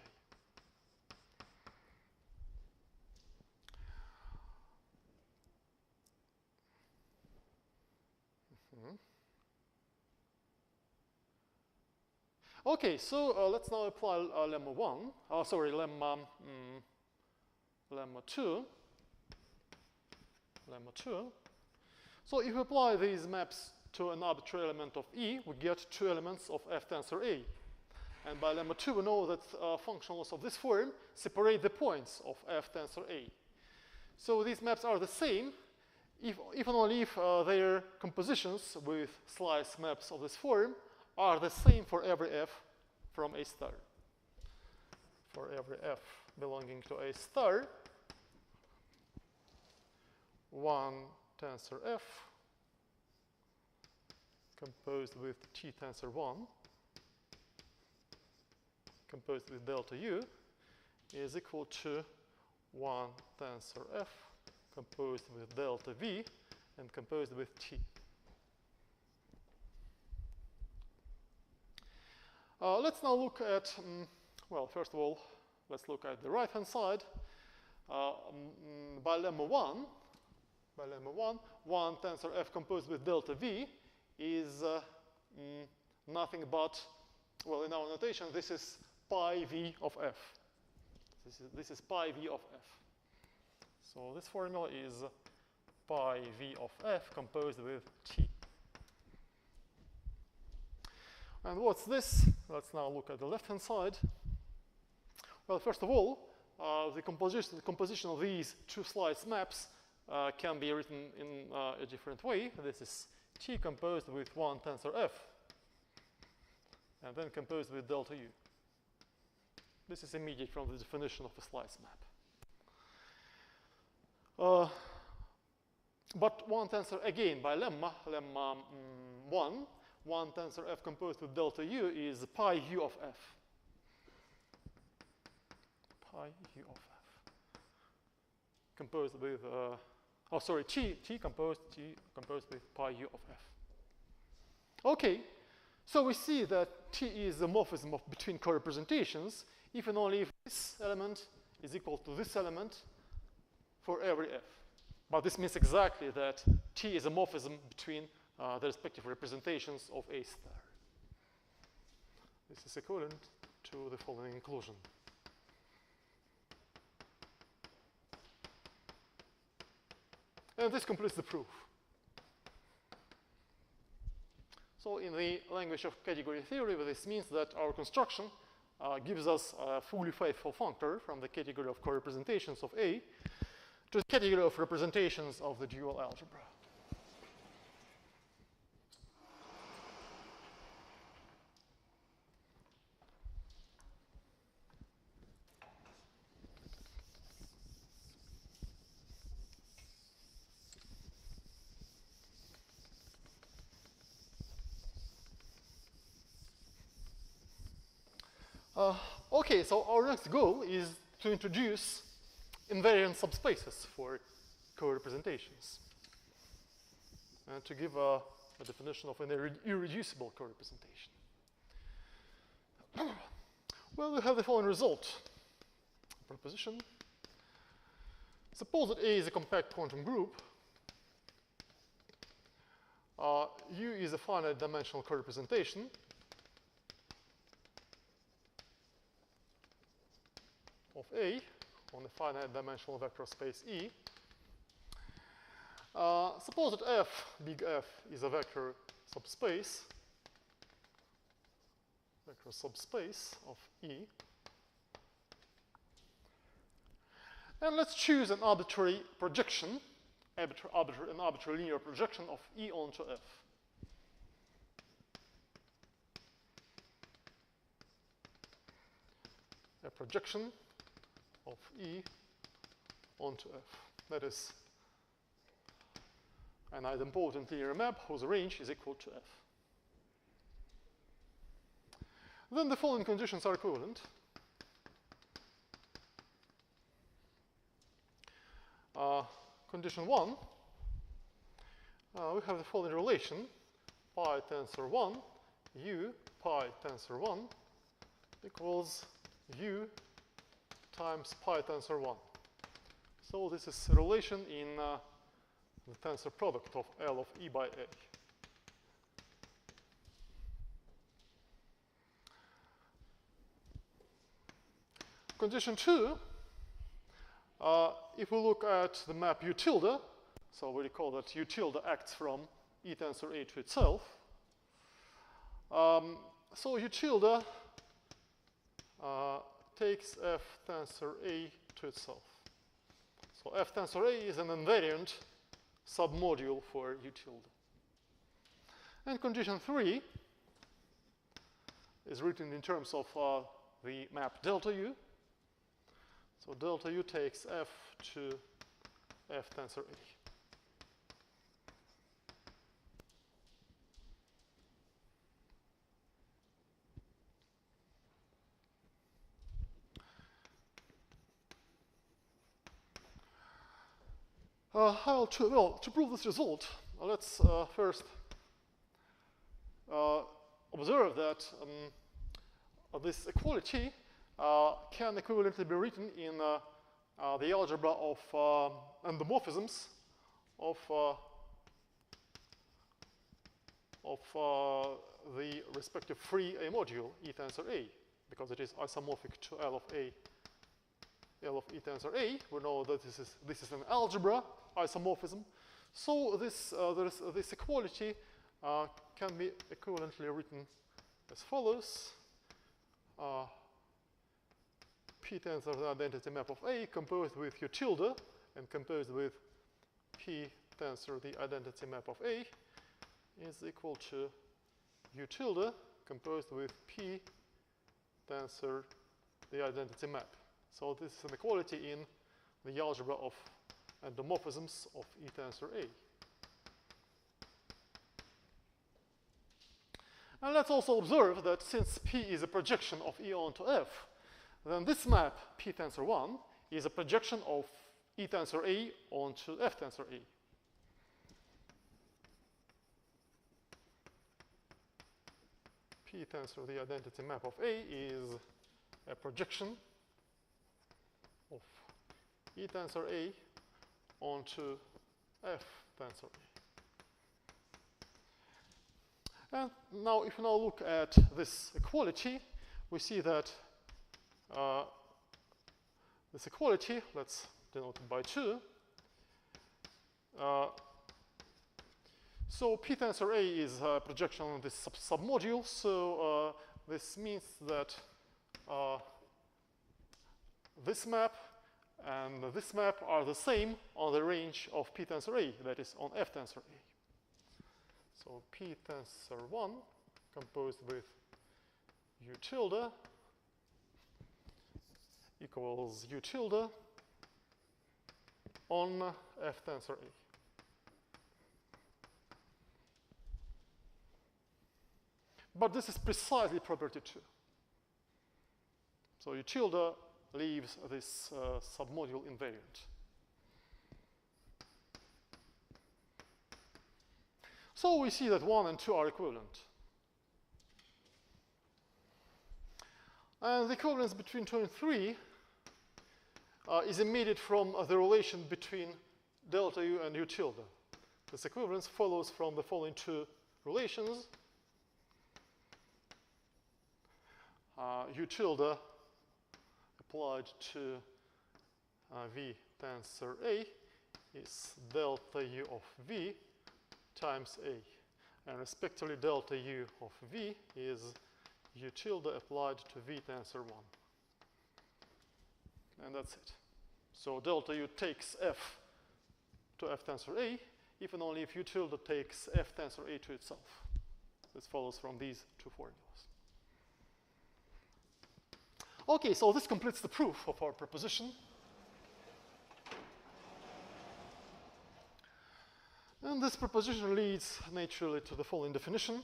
Okay, so let's now apply lemma 1, sorry, lemma 2. So if we apply these maps to an arbitrary element of E, we get two elements of F tensor A. And by lemma 2, we know that functionals of this form separate the points of F tensor A. So these maps are the same if and only if their compositions with slice maps of this form are the same for every F from A star. For every F belonging to A star, one tensor F composed with T tensor 1 composed with delta U is equal to one tensor F composed with delta V and composed with T. Let's now look at, well, first of all, let's look at the right-hand side. By lemma 1, one tensor F composed with delta V is nothing but, well, in our notation, this is pi V of F. This is pi V of F. So this formula is pi V of F composed with T. And what's this? Let's now look at the left-hand side. Well, first of all, the composition of these two slice maps can be written in a different way. This is T composed with one tensor F, and then composed with delta U. This is immediate from the definition of a slice map. But one tensor, again, by lemma 1, one tensor F composed with delta U is pi U of F. Pi U of F. Composed with, T composed with pi U of F. Okay, so we see that T is a morphism between co-representations if and only if this element is equal to this element for every F. But this means exactly that T is a morphism between the respective representations of A star. This is equivalent to the following inclusion. And this completes the proof. So in the language of category theory, this means that our construction gives us a fully faithful functor from the category of co-representations of A to the category of representations of the dual algebra. Okay, so our next goal is to introduce invariant subspaces for co-representations and to give a definition of an irreducible co-representation. Well, we have the following result. Proposition. Suppose that A is a compact quantum group. U is a finite dimensional co-representation. Of A on a finite dimensional vector space E. Suppose that F, big F, is a vector subspace of E. And let's choose an arbitrary projection, an arbitrary linear projection of E onto F. A projection of E onto F. That is an idempotent linear map whose range is equal to F. Then the following conditions are equivalent. Condition 1, we have the following relation: pi tensor 1, u pi tensor 1 equals u times pi tensor 1. So this is a relation in the tensor product of L of E by A. Condition 2, if we look at the map U tilde, so we recall that U tilde acts from E tensor A to itself. So U tilde takes F tensor A to itself. So F tensor A is an invariant submodule for U tilde. And condition 3 is written in terms of the map delta U. So delta U takes F to F tensor A. To prove this result, let's first observe that this equality can equivalently be written in the algebra of endomorphisms of the respective free A module E tensor A, because it is isomorphic to L of A, L of E tensor A. We know that this is an algebra isomorphism. So this equality can be equivalently written as follows. P tensor the identity map of A composed with U tilde and composed with P tensor the identity map of A is equal to U tilde composed with P tensor the identity map. So this is an equality in the algebra of endomorphisms of E tensor A. And let's also observe that since P is a projection of E onto F, then this map, P tensor 1, is a projection of E tensor A onto F tensor A. P tensor, the identity map of A, is a projection of E tensor A onto F tensor A. And now, if we now look at this equality, we see that this equality, let's denote it by 2. So P tensor A is a projection on this submodule. So this means that this map and this map are the same on the range of P tensor A, that is on F tensor A. So P tensor 1 composed with U tilde equals U tilde on F tensor A. But this is precisely property 2. So U tilde leaves this submodule invariant. So we see that 1 and 2 are equivalent. And the equivalence between 2 and 3 is emitted from the relation between delta U and U tilde. This equivalence follows from the following two relations. U tilde applied to V tensor A is delta U of V times A. and respectively delta u of v is u tilde applied to v tensor 1. And that's it. So delta u takes f to f tensor A, if and only if u tilde takes f tensor A to itself. This follows from these two formulas. Okay, so this completes the proof of our proposition. And this proposition leads naturally to the following definition.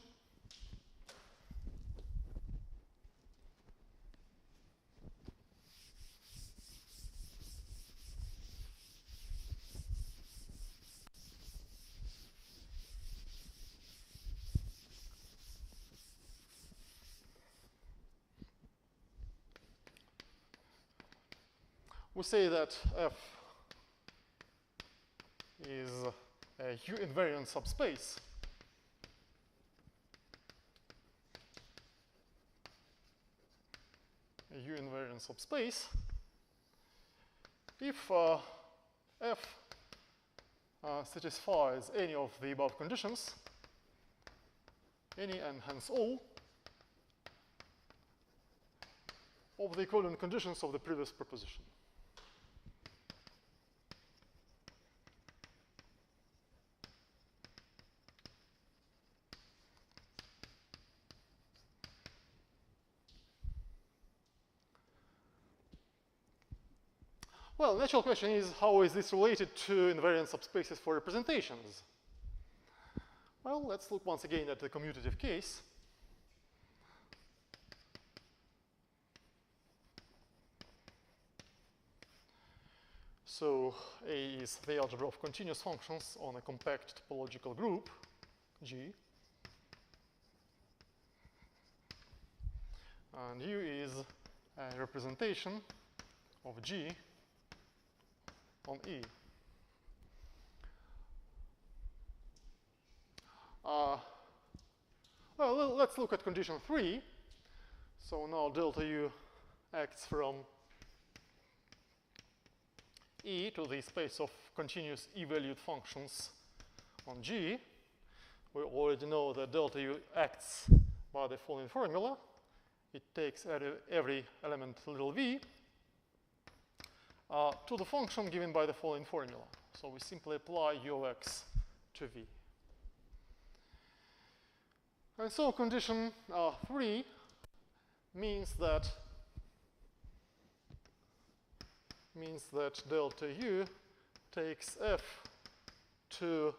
We say that F is a U-invariant subspace if F satisfies any of the above conditions, any and hence all of the equivalent conditions of the previous proposition. Well, the natural question is, how is this related to invariant subspaces for representations? Well, let's look once again at the commutative case. So A is the algebra of continuous functions on a compact topological group, G. And U is a representation of G on E. Well, let's look at condition 3. So now delta U acts from E to the space of continuous E-valued functions on G. We already know that delta U acts by the following formula. It takes every element little v to the function given by the following formula. So we simply apply u of x to v. And so condition 3 means that delta u takes f to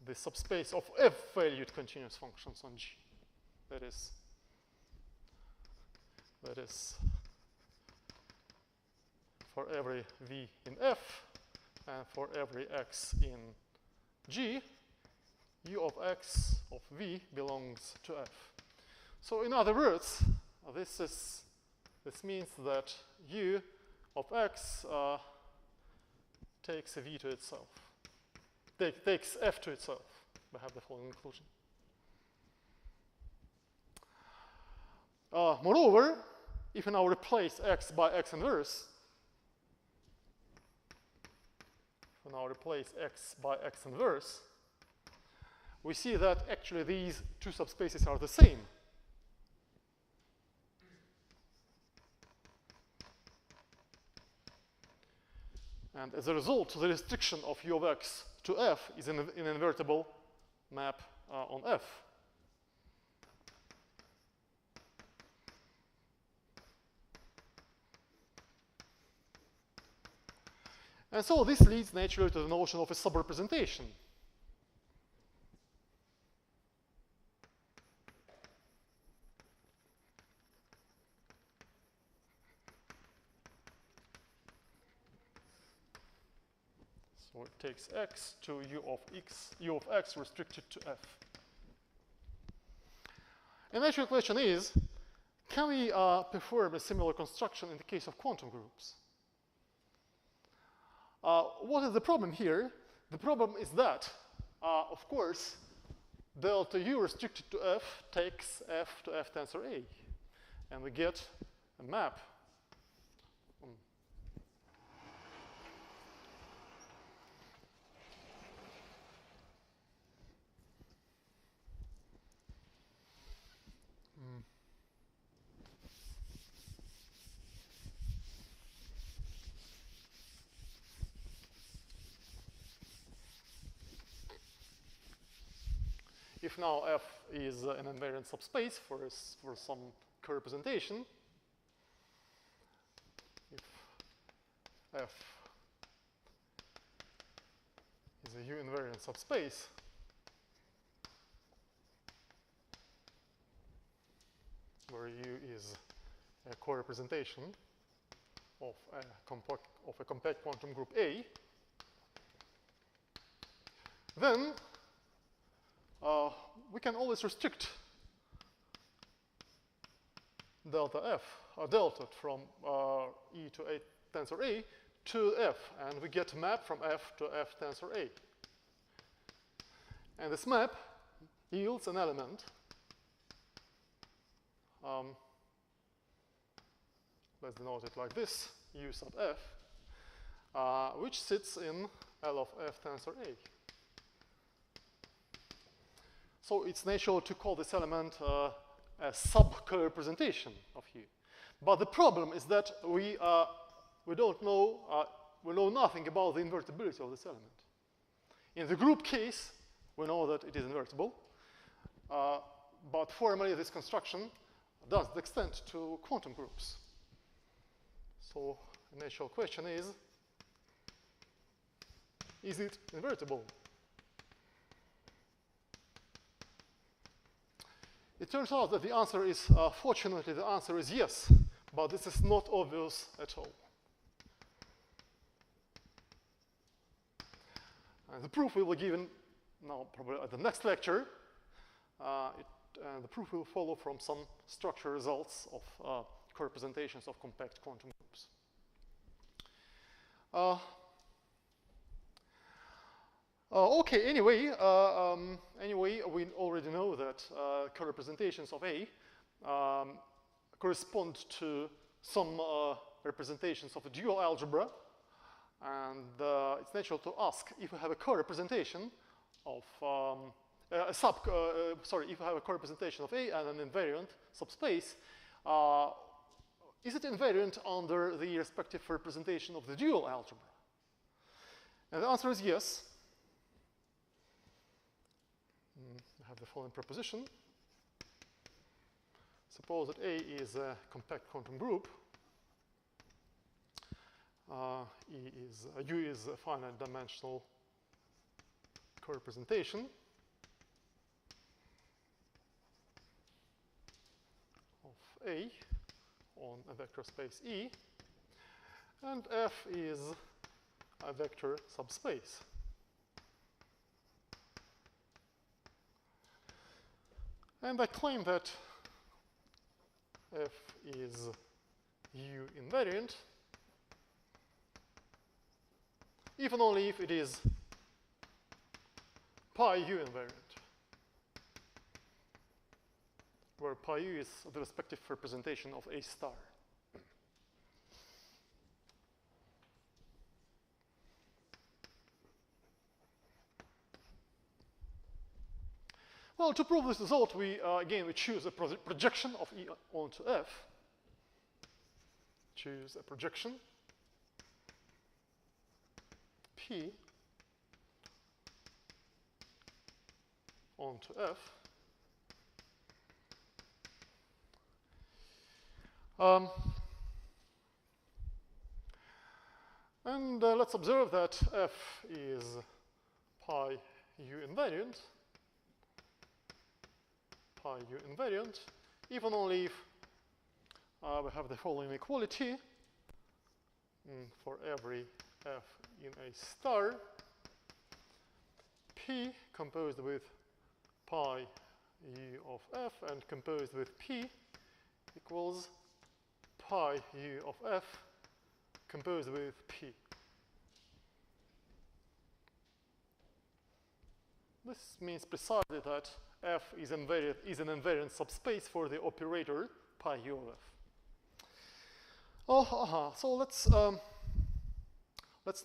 the subspace of f-valued continuous functions on G. That is for every v in f and for every x in G, u of x of v belongs to f. So in other words, this means that u of x takes a v to itself, takes f to itself. We have the following conclusion. Moreover, if we now replace x by x inverse, we see that actually these two subspaces are the same. And as a result, the restriction of u of x to f is an invertible map on f. And so this leads naturally to the notion of a subrepresentation. So it takes x to u of x restricted to f. And the actual question is, can we perform a similar construction in the case of quantum groups? What is the problem here? The problem is that, of course, delta u restricted to f takes f to f tensor A. And we get a map. if now F is an invariant subspace for some co-representation, if F is a U-invariant subspace, where U is a co-representation of a compact quantum group A, then we can always restrict delta F, delta from E to A tensor A to F, and we get a map from F to F tensor A. And this map yields an element, let's denote it like this, U sub F, which sits in L of F tensor A. So it's natural to call this element a sub-co-representation of U. But the problem is that we don't know, we know nothing about the invertibility of this element. In the group case, we know that it is invertible, but formally this construction doesn't extend to quantum groups. So the natural question is it invertible? It turns out that the answer is, fortunately, the answer is yes, but this is not obvious at all. And the proof will be given now, probably at the next lecture. And the proof will follow from some structure results of co-representations of compact quantum groups. Okay, anyway, we already know that co-representations of A correspond to some representations of a dual algebra, and it's natural to ask if we have a co-representation of if we have a co-representation of A and an invariant subspace, is it invariant under the respective representation of the dual algebra? And the answer is yes. I have the following proposition. Suppose that A is a compact quantum group. U is a finite dimensional co-representation of A on a vector space E, and F is a vector subspace. And I claim that F is U invariant, if and only if it is pi U invariant, where pi U is the respective representation of A star. Well, to prove this result, again we choose a projection of E onto F. Choose a projection P onto F. And let's observe that F is pi U invariant. Pi U invariant, even only if we have the following equality for every F in A star, P composed with pi U of F and composed with P equals pi U of F composed with P. This means precisely that F is an invariant subspace for the operator pi U of F. So let's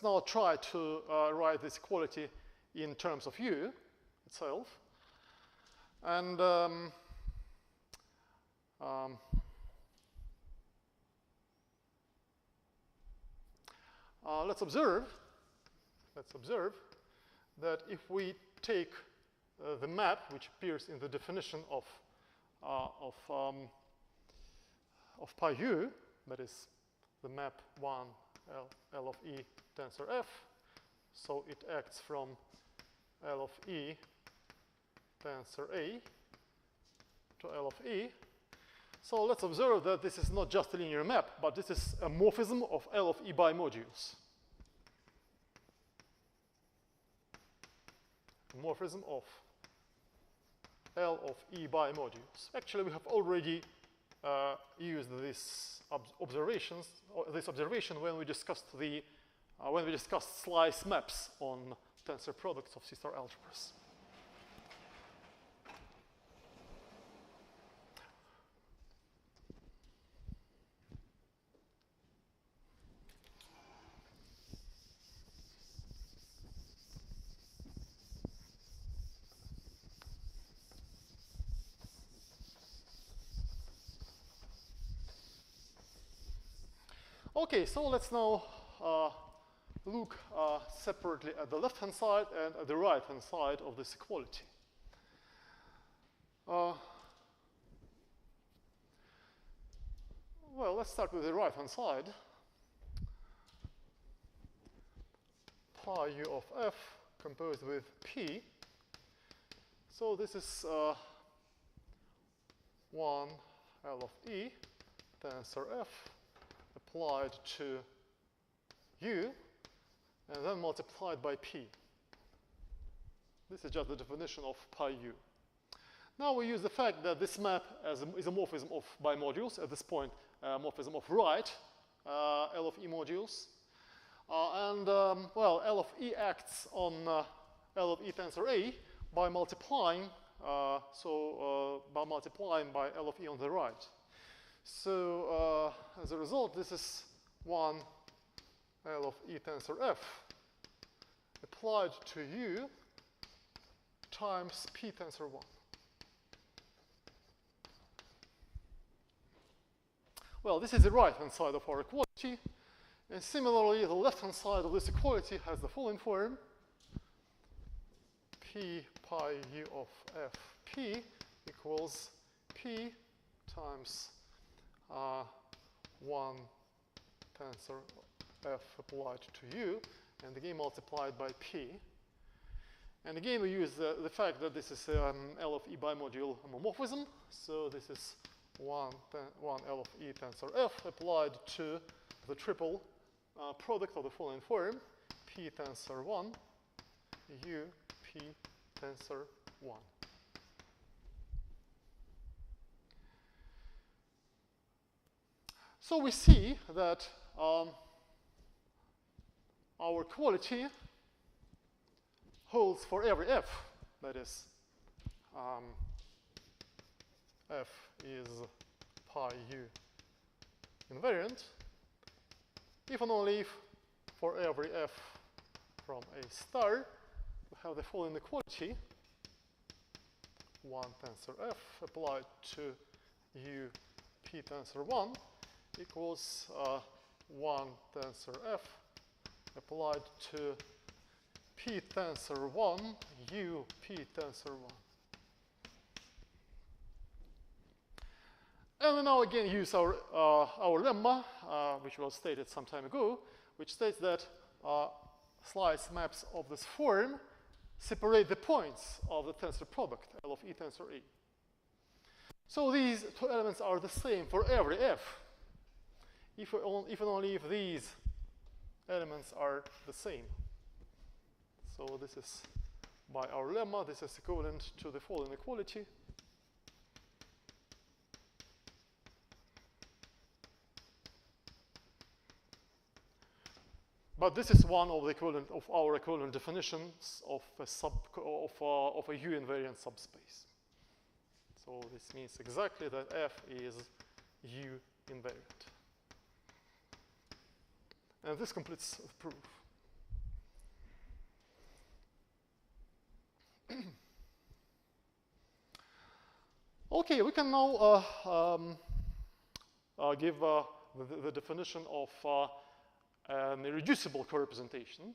now try to write this equality in terms of U itself. And let's observe that if we take the map which appears in the definition of pi u, that is the map 1 L of E tensor F. So it acts from L of E tensor A to L of E. So let's observe that this is not just a linear map, but this is a morphism of L of E bimodules. A morphism of L of E bimodules. Actually, we have already used this observation when we discussed slice maps on tensor products of C-star algebras. Okay, so let's now look separately at the left-hand side and at the right-hand side of this equality. Well, let's start with the right-hand side. Pi u of f composed with p. So this is 1 L of E tensor f applied to u and then multiplied by p. This is just the definition of pi u. Now we use the fact that this map is a morphism of bimodules. At this point, morphism of right L of E modules. Well, L of E acts on L of E tensor A by multiplying, by multiplying by L of E on the right. So as a result, this is 1 L of E tensor F applied to U times P tensor 1. Well, this is the right-hand side of our equality. And similarly, the left-hand side of this equality has the following form. P pi U of Fp equals P times 1 tensor F applied to U, and again multiplied by P. And again, we use the fact that this is L of E bimodule homomorphism. So this is 1 L of E tensor F applied to the triple product of the following form, P tensor 1, U, P tensor 1. So we see that our equality holds for every f. That is, f is pi u invariant, if and only if for every f from A star, we have the following equality. 1 tensor f applied to u p tensor 1 equals 1 tensor f applied to p tensor 1 u p tensor 1. And we now again use our lemma, which was stated some time ago, which states that slice maps of this form separate the points of the tensor product, L of E tensor A. So these two elements are the same for every f, if and only if these elements are the same. So this is, by our lemma, this is equivalent to the following equality. But this is one of the equivalent of our equivalent definitions of a U invariant subspace. So this means exactly that F is U invariant. And this completes the proof. Okay, we can now give the definition of an irreducible co-representation.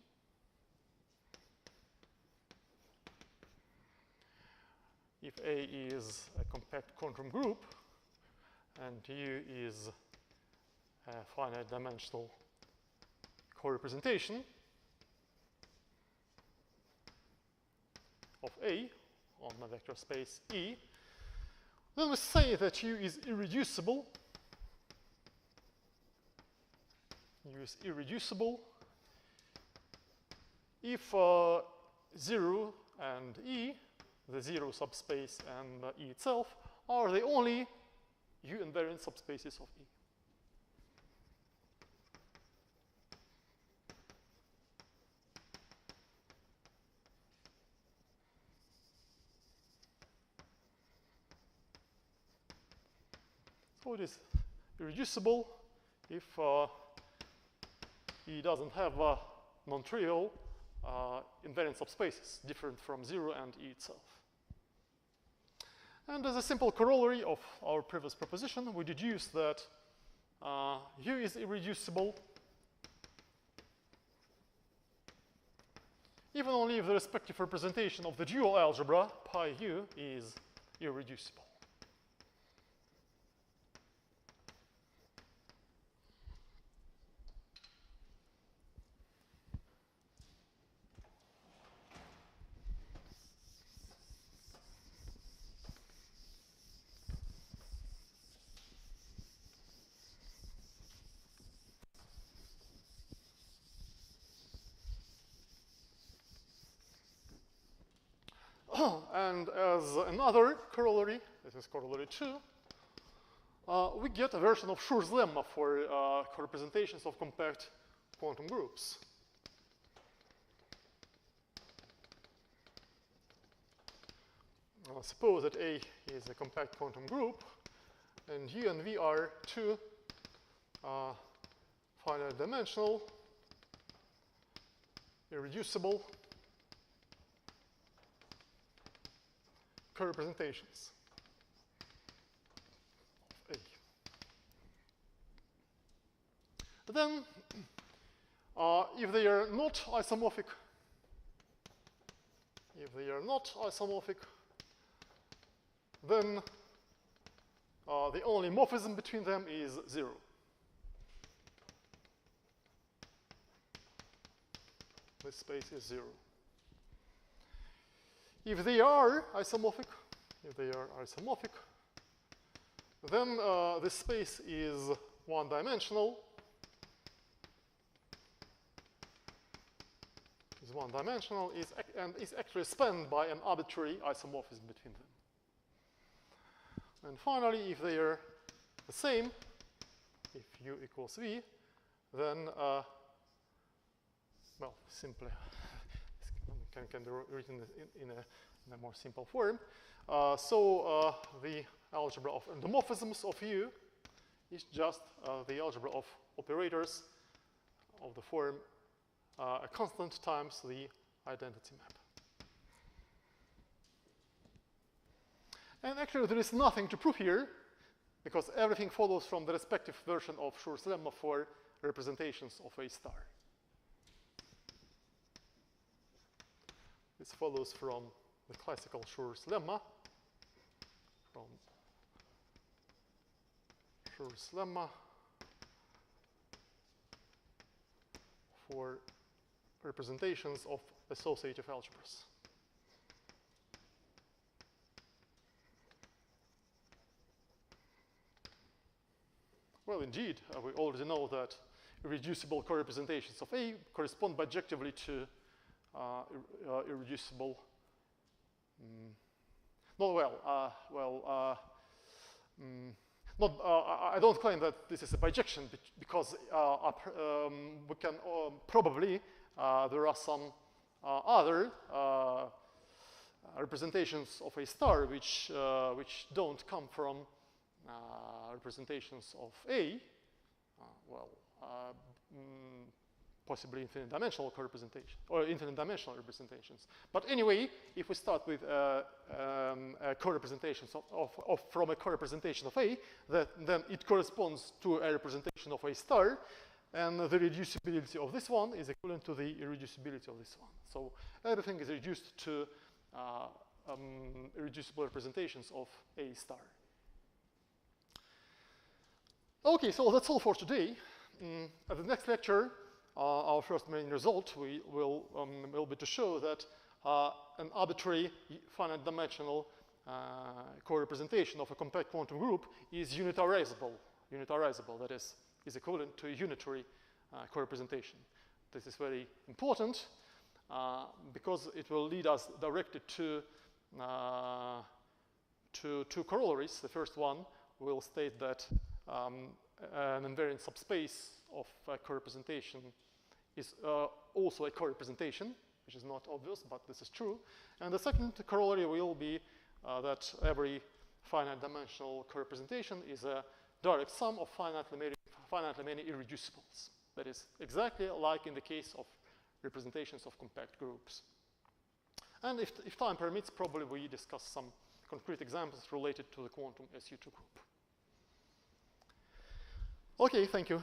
if A is a compact quantum group and U is a finite dimensional co-representation of A on a vector space E, then we say that U is irreducible. U is irreducible if 0 and E, the 0 subspace and E itself, are the only U invariant subspaces of E. So it is irreducible if E doesn't have non-trivial invariant subspaces different from 0 and E itself. And as a simple corollary of our previous proposition, we deduce that U is irreducible even only if the respective representation of the dual algebra pi U is irreducible. And as another corollary, this is corollary 2, we get a version of Schur's lemma for co-representations of compact quantum groups. Suppose that A is a compact quantum group, and U and V are two finite dimensional, irreducible co-representations of A. Then, if they are not isomorphic, then the only morphism between them is 0. This space is 0. If they are isomorphic, then this space is one-dimensional. And is actually spanned by an arbitrary isomorphism between them. And finally, if they are the same, if U equals V, then, well, simply can be written in a more simple form. So the algebra of endomorphisms of U is just the algebra of operators of the form a constant times the identity map. And actually, there is nothing to prove here, because everything follows from the respective version of Schur's lemma for representations of A star. This follows from the classical Schur's lemma, for representations of associative algebras. Well, indeed, we already know that irreducible co-representations of A correspond bijectively to irreducible. I don't claim that this is a bijection because we can probably there are some other representations of A star which don't come from representations of A. Possibly infinite dimensional co-representation or infinite dimensional representations. But anyway, if we start with co-representations from a co-representation of A, then it corresponds to a representation of A star, and the reducibility of this one is equivalent to the irreducibility of this one. So everything is reduced to irreducible representations of A star. Okay, so that's all for today. At the next lecture, our first main result will be to show that an arbitrary finite dimensional co-representation of a compact quantum group is unitarizable. That is equivalent to a unitary co-representation. This is very important because it will lead us directly to two corollaries. The first one will state that an invariant subspace of a co-representation is also a co-representation, which is not obvious, but this is true. And the second corollary will be that every finite dimensional co-representation is a direct sum of finitely many irreducibles. That is exactly like in the case of representations of compact groups. And if time permits, probably we discuss some concrete examples related to the quantum SU2 group. Okay, thank you.